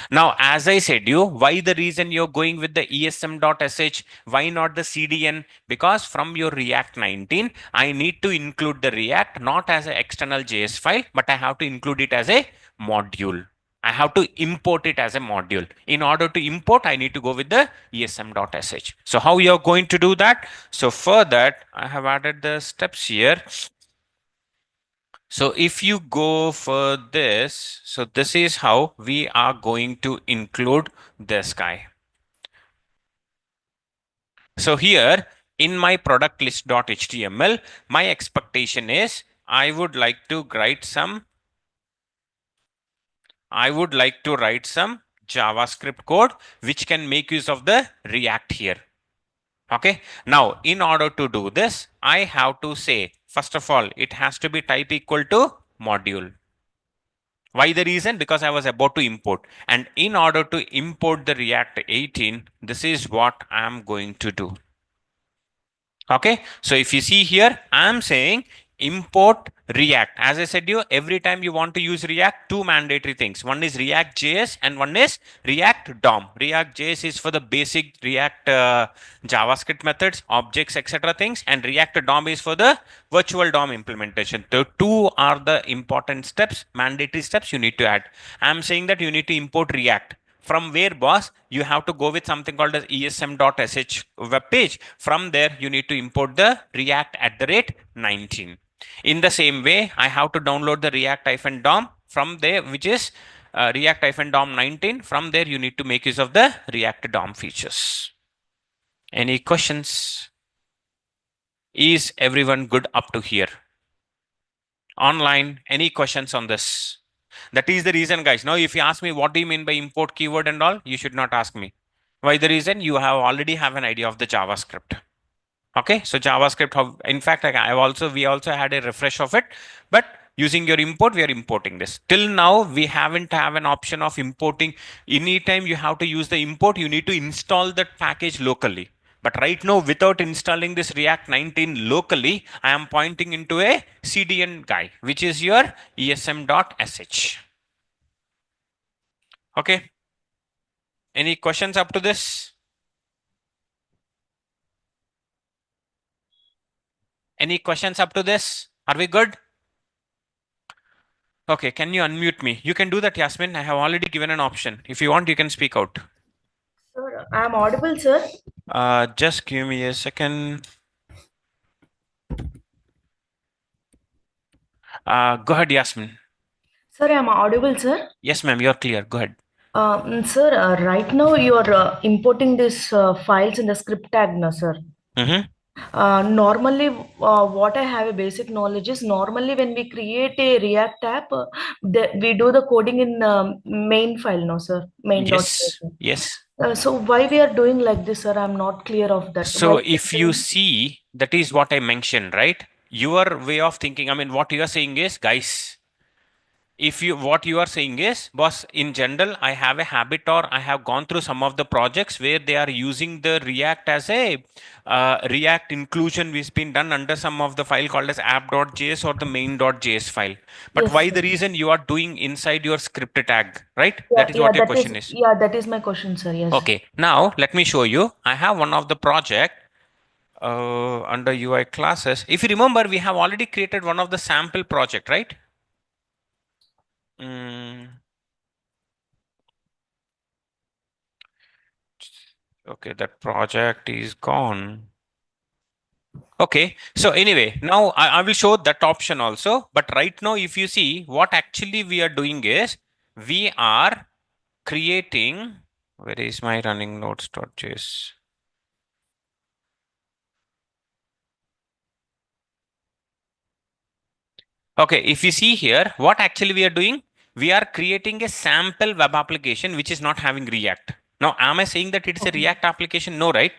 Now, as I said you, why the reason you're going with the esm.sh, why not the CDN? Because from your React 19, I need to include the React not as an external JS file, but I have to include it as a module. I have to import it as a module. In order to import, I need to go with the esm.sh. So how you're going to do that? So for that, I have added the steps here. So if you go for this, so this is how we are going to include this guy. So here in my product list.html, my expectation is I would like to write some JavaScript code which can make use of the React here. Okay. Now, in order to do this, I have to say, first of all, it has to be type equal to module. Why the reason? Because I was about to import. And in order to import the React 18, this is what I'm going to do. Okay. So if you see here, I'm saying import React. As I said you, every time you want to use React, two mandatory things. One is React JS and one is React DOM. React JS is for the basic React JavaScript methods, objects, etc. things. And React DOM is for the virtual DOM implementation. The two are the important steps, mandatory steps you need to add. I'm saying that you need to import React. From where, boss? You have to go with something called as esm.sh web page. From there, you need to import the React at the rate 19. In the same way, I have to download the React-DOM from there, which is React DOM 19. From there, you need to make use of the React DOM features. Any questions? Is everyone good up to here? Online, any questions on this? That is the reason, guys. Now, if you ask me what do you mean by import keyword and all, you should not ask me. Why? The reason you have already have an idea of the JavaScript. Okay, so JavaScript, how, in fact, we also had a refresh of it, but using your import, we are importing this. Till now, we haven't have an option of importing. Anytime you have to use the import, you need to install that package locally. But right now, without installing this React 19 locally, I am pointing into a CDN guy, which is your esm.sh. Okay. Any questions up to this? Any questions up to this? Are we good? Okay, can you unmute me? You can do that, Yasmin. I have already given an option. If you want, you can speak out. Sir, I'm audible, sir. Just give me a second. Go ahead, Yasmin. Sir, I'm audible, sir. Yes, ma'am, you're clear. Go ahead. Sir, right now you are importing these files in the script tag, no, sir. Mm-hmm. Normally, what I have a basic knowledge is normally when we create a React app, we do the coding in main file, no, sir. Yes, Main.json. yes. So why we are doing like this, sir? I'm not clear of that. Why So we are if you doing? see, that is what I mentioned, right? Your way of thinking, I mean, what you are saying is, guys, if you what you are saying is, boss, in general, I have a habit or I have gone through some of the projects where they are using the React as a React inclusion which has been done under some of the file called as app.js or the main.js file. But Yes, why sir. the reason you are doing inside your script tag, right? Yeah, That is yeah, what your question is. that is my question, sir. Yes. Okay, now let me show you. I have one of the project under UI classes. If you remember, we have already created one of the sample project, right? Mm, okay, that project is gone. Okay, so anyway, now I will show that option also. But right now, if you see, what actually we are doing is we are creating. Where is my running notes.js? Okay, if you see here, what actually we are doing, we are creating a sample web application which is not having React. Now, am I saying that it's a Okay. React application? No, right?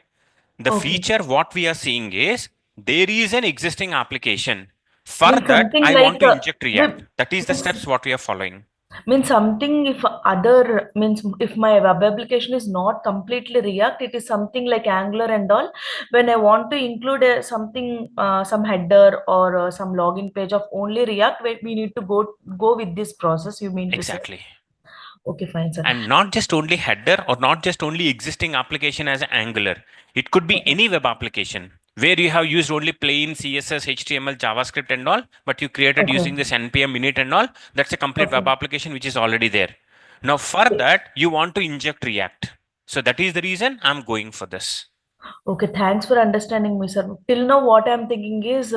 The Okay. feature what we are seeing is there is an existing application. For Means that, something I want like to inject React. That is the means steps what we are following. means something if other means if my web application is not completely React, it is something like Angular and all. When I want to include something, some header or some login page of only React, we need to go with this process. You mean to say? Exactly. Okay, fine, sir. And not just only header or not just only existing application as Angular. It could be Okay. any web application where you have used only plain CSS, HTML, JavaScript and all, but you created Okay. using this NPM init and all. That's a complete web Okay. application which is already there. Now for that, you want to inject React. So that is the reason I'm going for this. Okay, thanks for understanding me, sir. Till now, what I'm thinking is,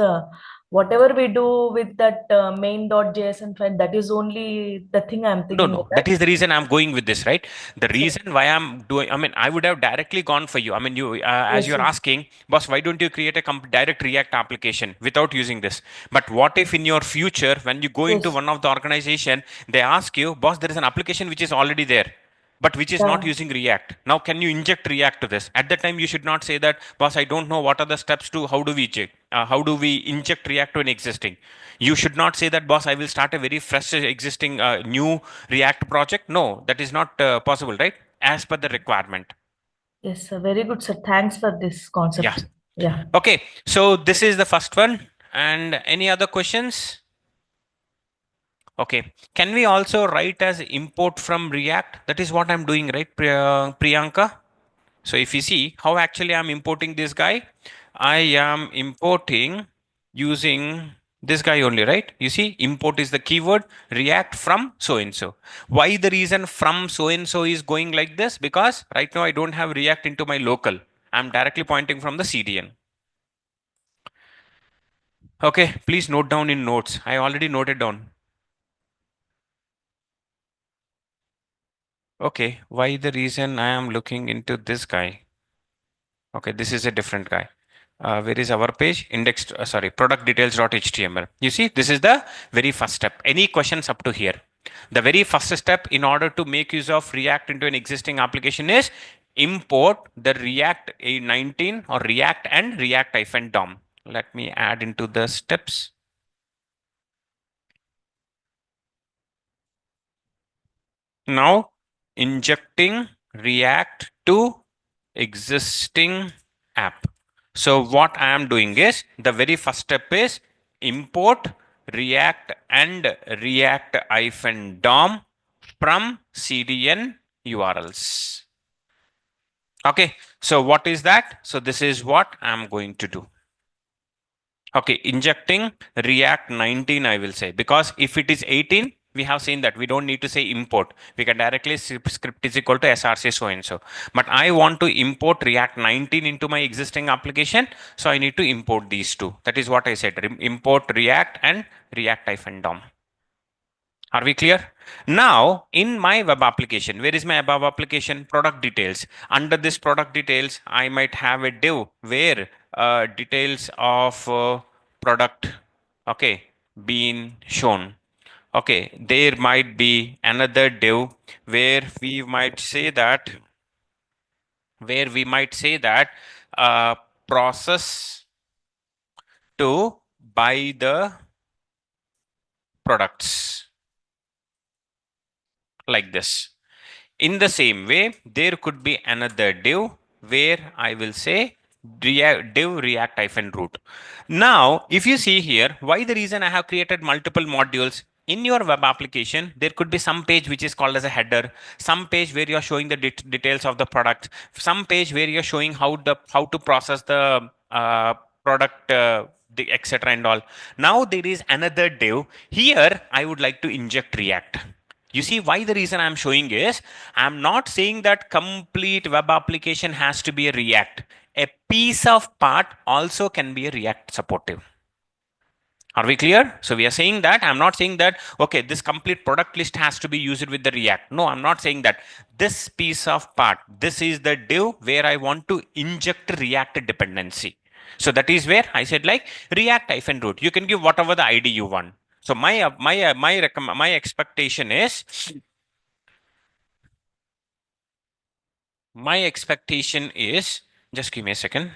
whatever we do with that main.json file, that is only the thing I'm No, thinking with no. that. That is the reason I'm going with this, right? The Sir. reason why I'm doing, I mean, I would have directly gone for you. I mean, as Yes, you're sir. asking, boss, why don't you create a direct React application without using this? But what if in your future, when you go into Yes. one of the organization, they ask you, boss, there is an application which is already there, but which is not Yeah. using React. Now, can you inject React to this? At that time, you should not say that, boss, I don't know what are the steps to how do we inject React to an existing. You should not say that, boss, I will start a very fresh existing new React project. No, that is not possible, right? As per the requirement. Yes, sir. Very good, sir. Thanks for this Yeah. concept. Yeah. Okay. So this is the first one. And any other questions? Okay. Can we also write as import from React? That is what I'm doing, right, Priyanka? So if you see how actually I'm importing this guy, I am importing using this guy only, right? You see, import is the keyword, React from so and so. Why the reason from so and so is going like this? Because right now I don't have React into my local. I'm directly pointing from the CDN. Okay, please note down in notes. I already noted down. Okay, why the reason I am looking into this guy? Okay, this is a different guy. Where is our page? Index, sorry, product details.html. You see, this is the very first step. Any questions up to here? The very first step in order to make use of React into an existing application is import the React A19 or React and React-DOM. Let me add into the steps. Now, injecting React to existing app. So what I am doing is the very first step is import React and React-DOM from CDN URLs. Okay, so what is that? So this is what I'm going to do. Okay, injecting React 19, I will say, because if it is 18, we have seen that we don't need to say import. We can directly script is equal to src so and so. But I want to import React 19 into my existing application, so I need to import these two. That is what I said. Import React and React-DOM. Are we clear? Now, in my web application, where is my above application? Product details. Under this product details, I might have a div where details of product, okay, being shown. Okay, there might be another div where we might say that, process to buy the products, like this. In the same way, there could be another div where I will say div react-root. Now, if you see here, why the reason I have created multiple modules in your web application, there could be some page which is called as a header, some page where you're showing the details of the product, some page where you're showing how to process the product, the etc. and all. Now there is another div. Here I would like to inject React. You see why the reason I'm showing is I'm not saying that complete web application has to be a React. A piece of part also can be a React supportive. Are we clear? So we are saying that I'm not saying that, okay, this complete product list has to be used with the React. No, I'm not saying that. This piece of part, this is the div where I want to inject React dependency. So that is where I said like React-root. You can give whatever the ID you want. So my expectation is just give me a second.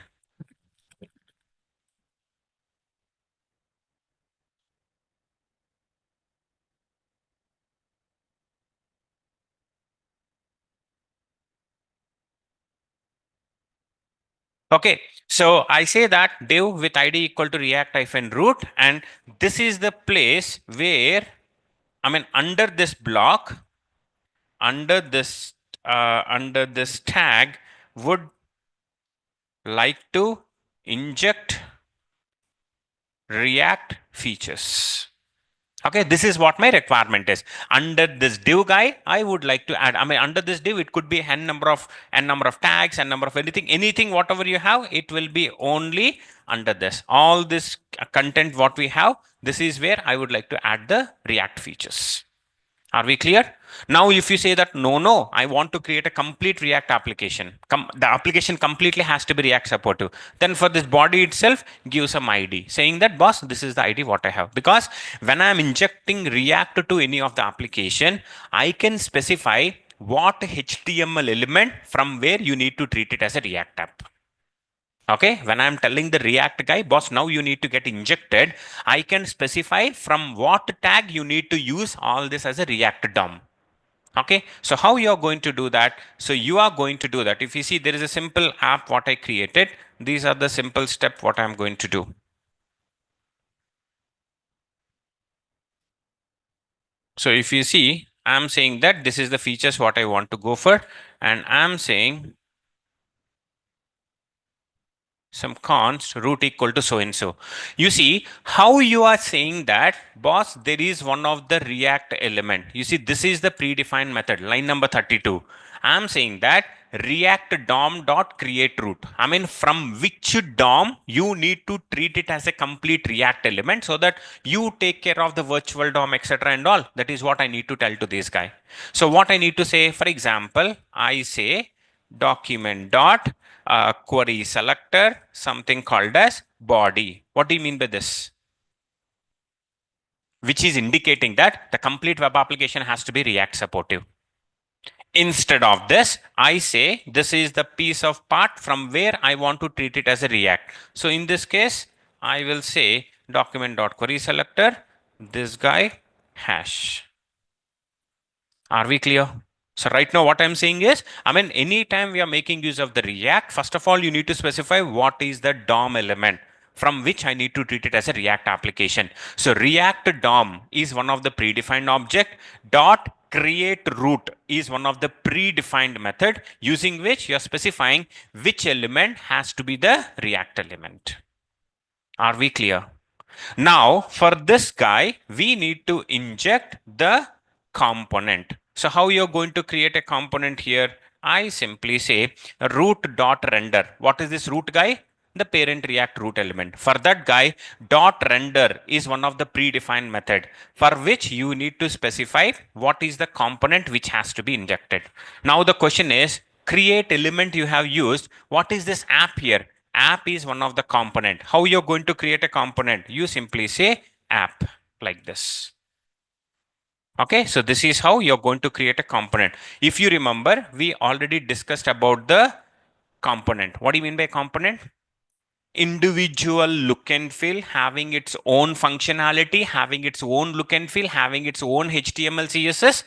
Okay, so I say that div with ID equal to React-root, and this is the place where, I mean, under this block, under this tag, would like to inject React features. Okay, this is what my requirement is. Under this div guy, I would like to add, I mean, under this div, it could be n number of tags, n number of anything, whatever you have, it will be only under this. All this content, what we have, this is where I would like to add the React features. Are we clear? Now, if you say that, no, I want to create a complete React application. The application completely has to be React supportive. Then for this body itself, give some ID saying that, boss, this is the ID what I have. Because when I'm injecting React to any of the application, I can specify what HTML element from where you need to treat it as a React app. Okay, when I'm telling the React guy, boss, now you need to get injected, I can specify from what tag you need to use all this as a React DOM. Okay, so how you are going to do that? So you are going to do that. If you see, there is a simple app what I created. These are the simple step what I'm going to do. So if you see, I'm saying that this is the features what I want to go for, and I'm saying some const root equal to so and so. You see how you are saying that, boss, there is one of the React element. You see, this is the predefined method, line number 32. I'm saying that React DOM dot create root. I mean, from which DOM you need to treat it as a complete React element so that you take care of the virtual DOM, etc. and all. That is what I need to tell to this guy. So what I need to say, for example, I say document dot query selector, something called as body. What do you mean by this? Which is indicating that the complete web application has to be React supportive. Instead of this, I say this is the piece of part from where I want to treat it as a React. So in this case, I will say document.query selector, this guy hash. Are we clear? So right now what I'm saying is, I mean, anytime we are making use of the React, first of all, you need to specify what is the DOM element from which I need to treat it as a React application. So React DOM is one of the predefined object. Dot create root is one of the predefined method using which you're specifying which element has to be the React element. Are we clear? Now, for this guy, we need to inject the component. So how you're going to create a component here? I simply say root.render. What is this root guy? The parent React root element. For that guy, dot render is one of the predefined method for which you need to specify what is the component which has to be injected. Now the question is, create element you have used. What is this app here? App is one of the component. How you're going to create a component? You simply say app like this. Okay, so this is how you're going to create a component. If you remember, we already discussed about the component. What do you mean by component? Individual look and feel, having its own functionality, having its own look and feel, having its own HTML, CSS,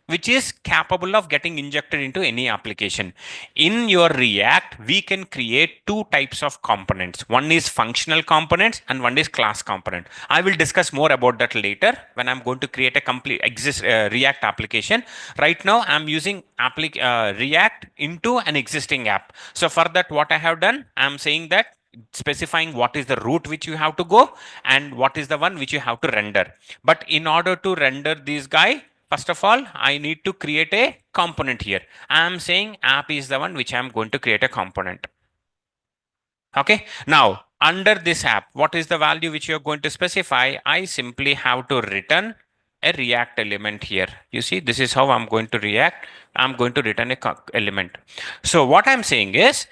which is capable of getting injected into any application. In your React, we can create two types of components. One is functional components and one is class component. I will discuss more about that later when I'm going to create a complete React application. Right now, I'm using React into an existing app. So for that, what I have done, I'm saying that specifying what is the route which you have to go and what is the one which you have to render. But in order to render this guy, first of all, I need to create a component here. I am saying app is the one which I am going to create a component. Okay. Now, under this app, what is the value which you are going to specify? I simply have to return a React element here. You see, this is how I'm going to react. I'm going to return a element. So what I'm saying is,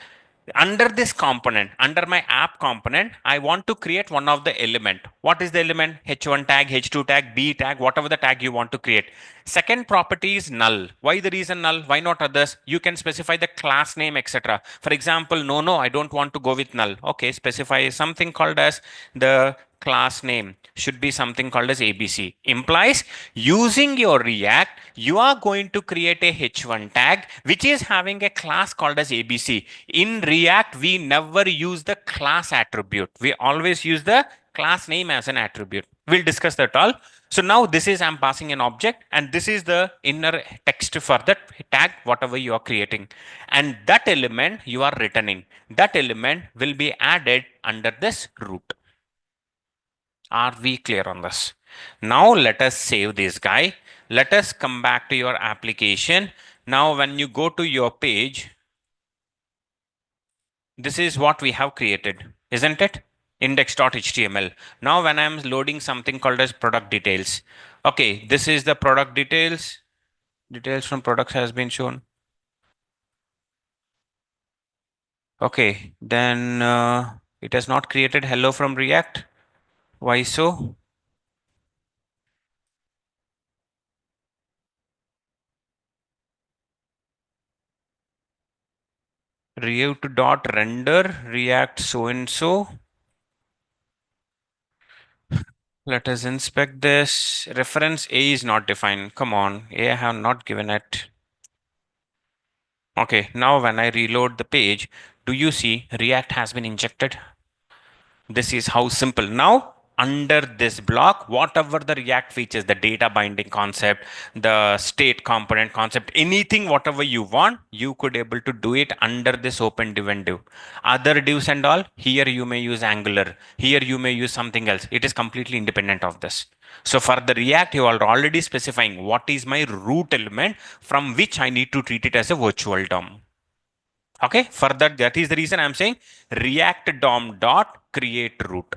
under this component, under my app component, I want to create one of the element. What is the element? H1 tag, H2 tag, B tag, whatever the tag you want to create. Second property is null. Why the reason null? Why not others? You can specify the class name, etc. For example, no, I don't want to go with null. Okay, specify something called as the class name should be something called as ABC. Implies using your React, you are going to create a H1 tag which is having a class called as ABC. In React, we never use the class attribute. We always use the class name as an attribute. We'll discuss that all. So now this is I'm passing an object and this is the inner text for that tag, whatever you are creating. And that element you are returning. That element will be added under this root. Are we clear on this? Now let us save this guy. Let us come back to your application. Now when you go to your page, this is what we have created, isn't it? Index.html. Now when I'm loading something called as product details. Okay, this is the product details. Details from products has been shown. Okay, then it has not created hello from React. Why so? React.render React so and so. Let us inspect this. Reference A is not defined. Come on, A I have not given it. Okay, now when I reload the page, do you see React has been injected? This is how simple. Now, under this block, whatever the React features, the data binding concept, the state component concept, anything, whatever you want, you could able to do it under this open div and div. Other divs and all, here you may use Angular. Here you may use something else. It is completely independent of this. So for the React, you are already specifying what is my root element from which I need to treat it as a virtual DOM. Okay, for that is the reason I'm saying React DOM dot create root.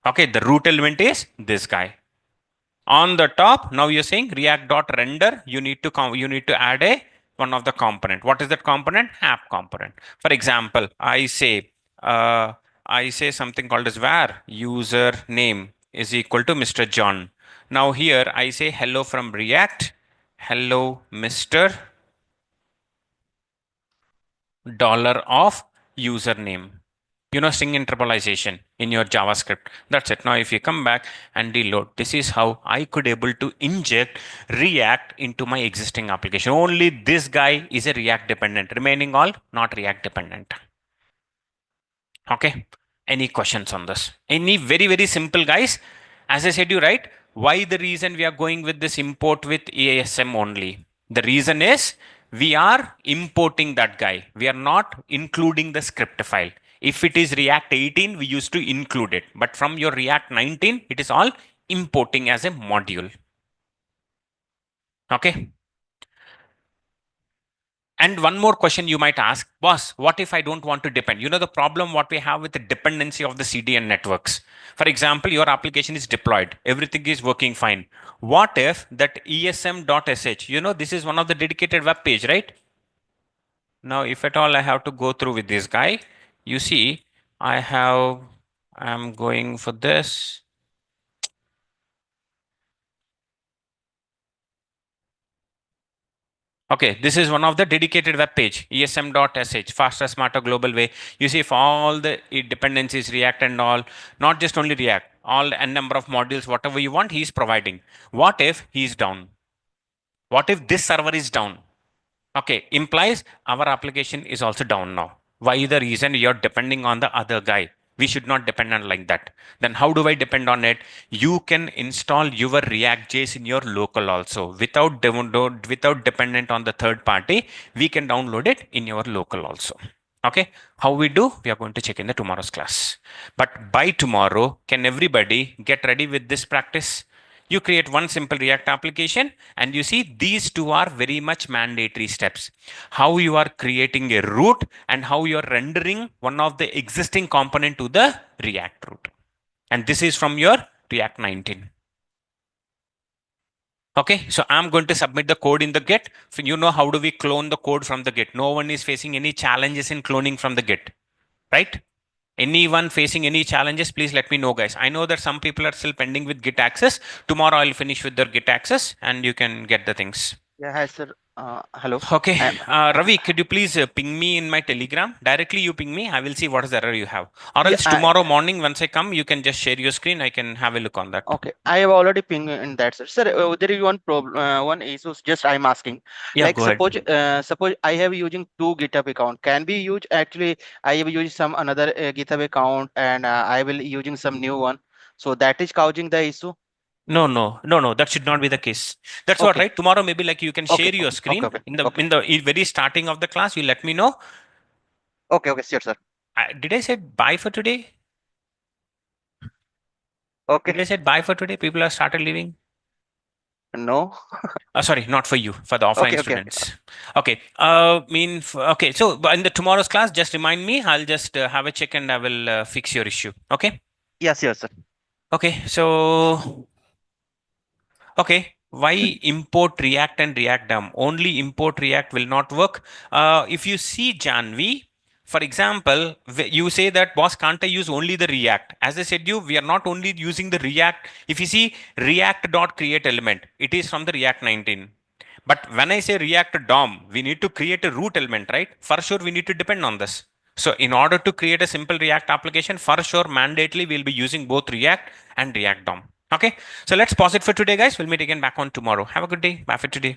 Okay, the root element is this guy. On the top, now you're saying React dot render. You need to add a one of the component. What is that component? App component. For example, uh, I say something called as var user name is equal to Mr. John. Now here I say hello from React. Hello, Mr. Dollar of username. String interpolation in your JavaScript. That's it. Now if you come back and reload, this is how I could able to inject React into my existing application. Only this guy is a React dependent, remaining all not React dependent. Okay, any questions on this? Any very simple, guys. As I said you right, why the reason we are going with this import with EASM only? The reason is we are importing that guy. We are not including the script file. If it is React 18, we used to include it. But from your React 19, it is all importing as a module. Okay. And one more question you might ask, boss, what if I don't want to depend? The problem what we have with the dependency of the CDN networks. For example, your application is deployed. Everything is working fine. What if that esm.sh, this is one of the dedicated web page, right? Now, if at all I have to go through with this guy, you see, I'm going for this. Okay, this is one of the dedicated web page, esm.sh, faster, smarter, global way. You see, if all the dependencies, React and all, not just only React, all n number of modules, whatever you want, he's providing. What if he's down? What if this server is down? Okay, implies our application is also down now. Why the reason you're depending on the other guy? We should not depend on like that. Then how do I depend on it? You can install your React.js in your local also without dependent on the third party. We can download it in your local also. Okay, how we do? We are going to check in the tomorrow's class. But by tomorrow, can everybody get ready with this practice? You create one simple React application and you see these two are very much mandatory steps. How you are creating a root and how you are rendering one of the existing component to the React root. And this is from your React 19. Okay, so I'm going to submit the code in the Git. So you know how do we clone the code from the Git. No one is facing any challenges in cloning from the Git, right? Anyone facing any challenges, please let me know, guys. I know that some people are still pending with Git access. Tomorrow I'll finish with their Git access and you can get the things. Yeah, hi sir. Hello. Okay, Ravi, could you please ping me in my Telegram? Directly you ping me. I will see what is the error you have. Or Yeah, else tomorrow morning once I come, you can just share your screen. I can have a look on that. Okay, I have already pinged in that, sir. Sir, there is one problem, one issue. Just I'm asking. Yeah, Like go ahead. suppose I have using two GitHub account. Can be used actually? I have used some another GitHub account, and I will using some new one. So that is causing the issue. No. That should not be the case. That's what, Okay. right? Tomorrow, maybe like you can Okay. share your screen Okay. in the very starting of the class. You let me know. Okay. Okay. Sure, sir. Did I say bye for today? Okay. Did I say bye for today? People have started leaving. No. Sorry, not for you, for the offline Okay. students. Okay. Okay. So in the tomorrow's class, just remind me. I'll just have a check and I will fix your issue. Okay. Yes, yes, sir. Okay. So, okay. Why import React and React DOM? Only import React will not work. If you see Janvi, for example, you say that, boss, can't I use only the React? As I said we are not only using the React. If you see React.create element, it is from the React 19. But when I say React DOM, we need to create a root element, right? For sure, we need to depend on this. So in order to create a simple React application, for sure, mandatorily, we'll be using both React and React DOM. Okay, so let's pause it for today, guys. We'll meet again back on tomorrow. Have a good day. Bye for today.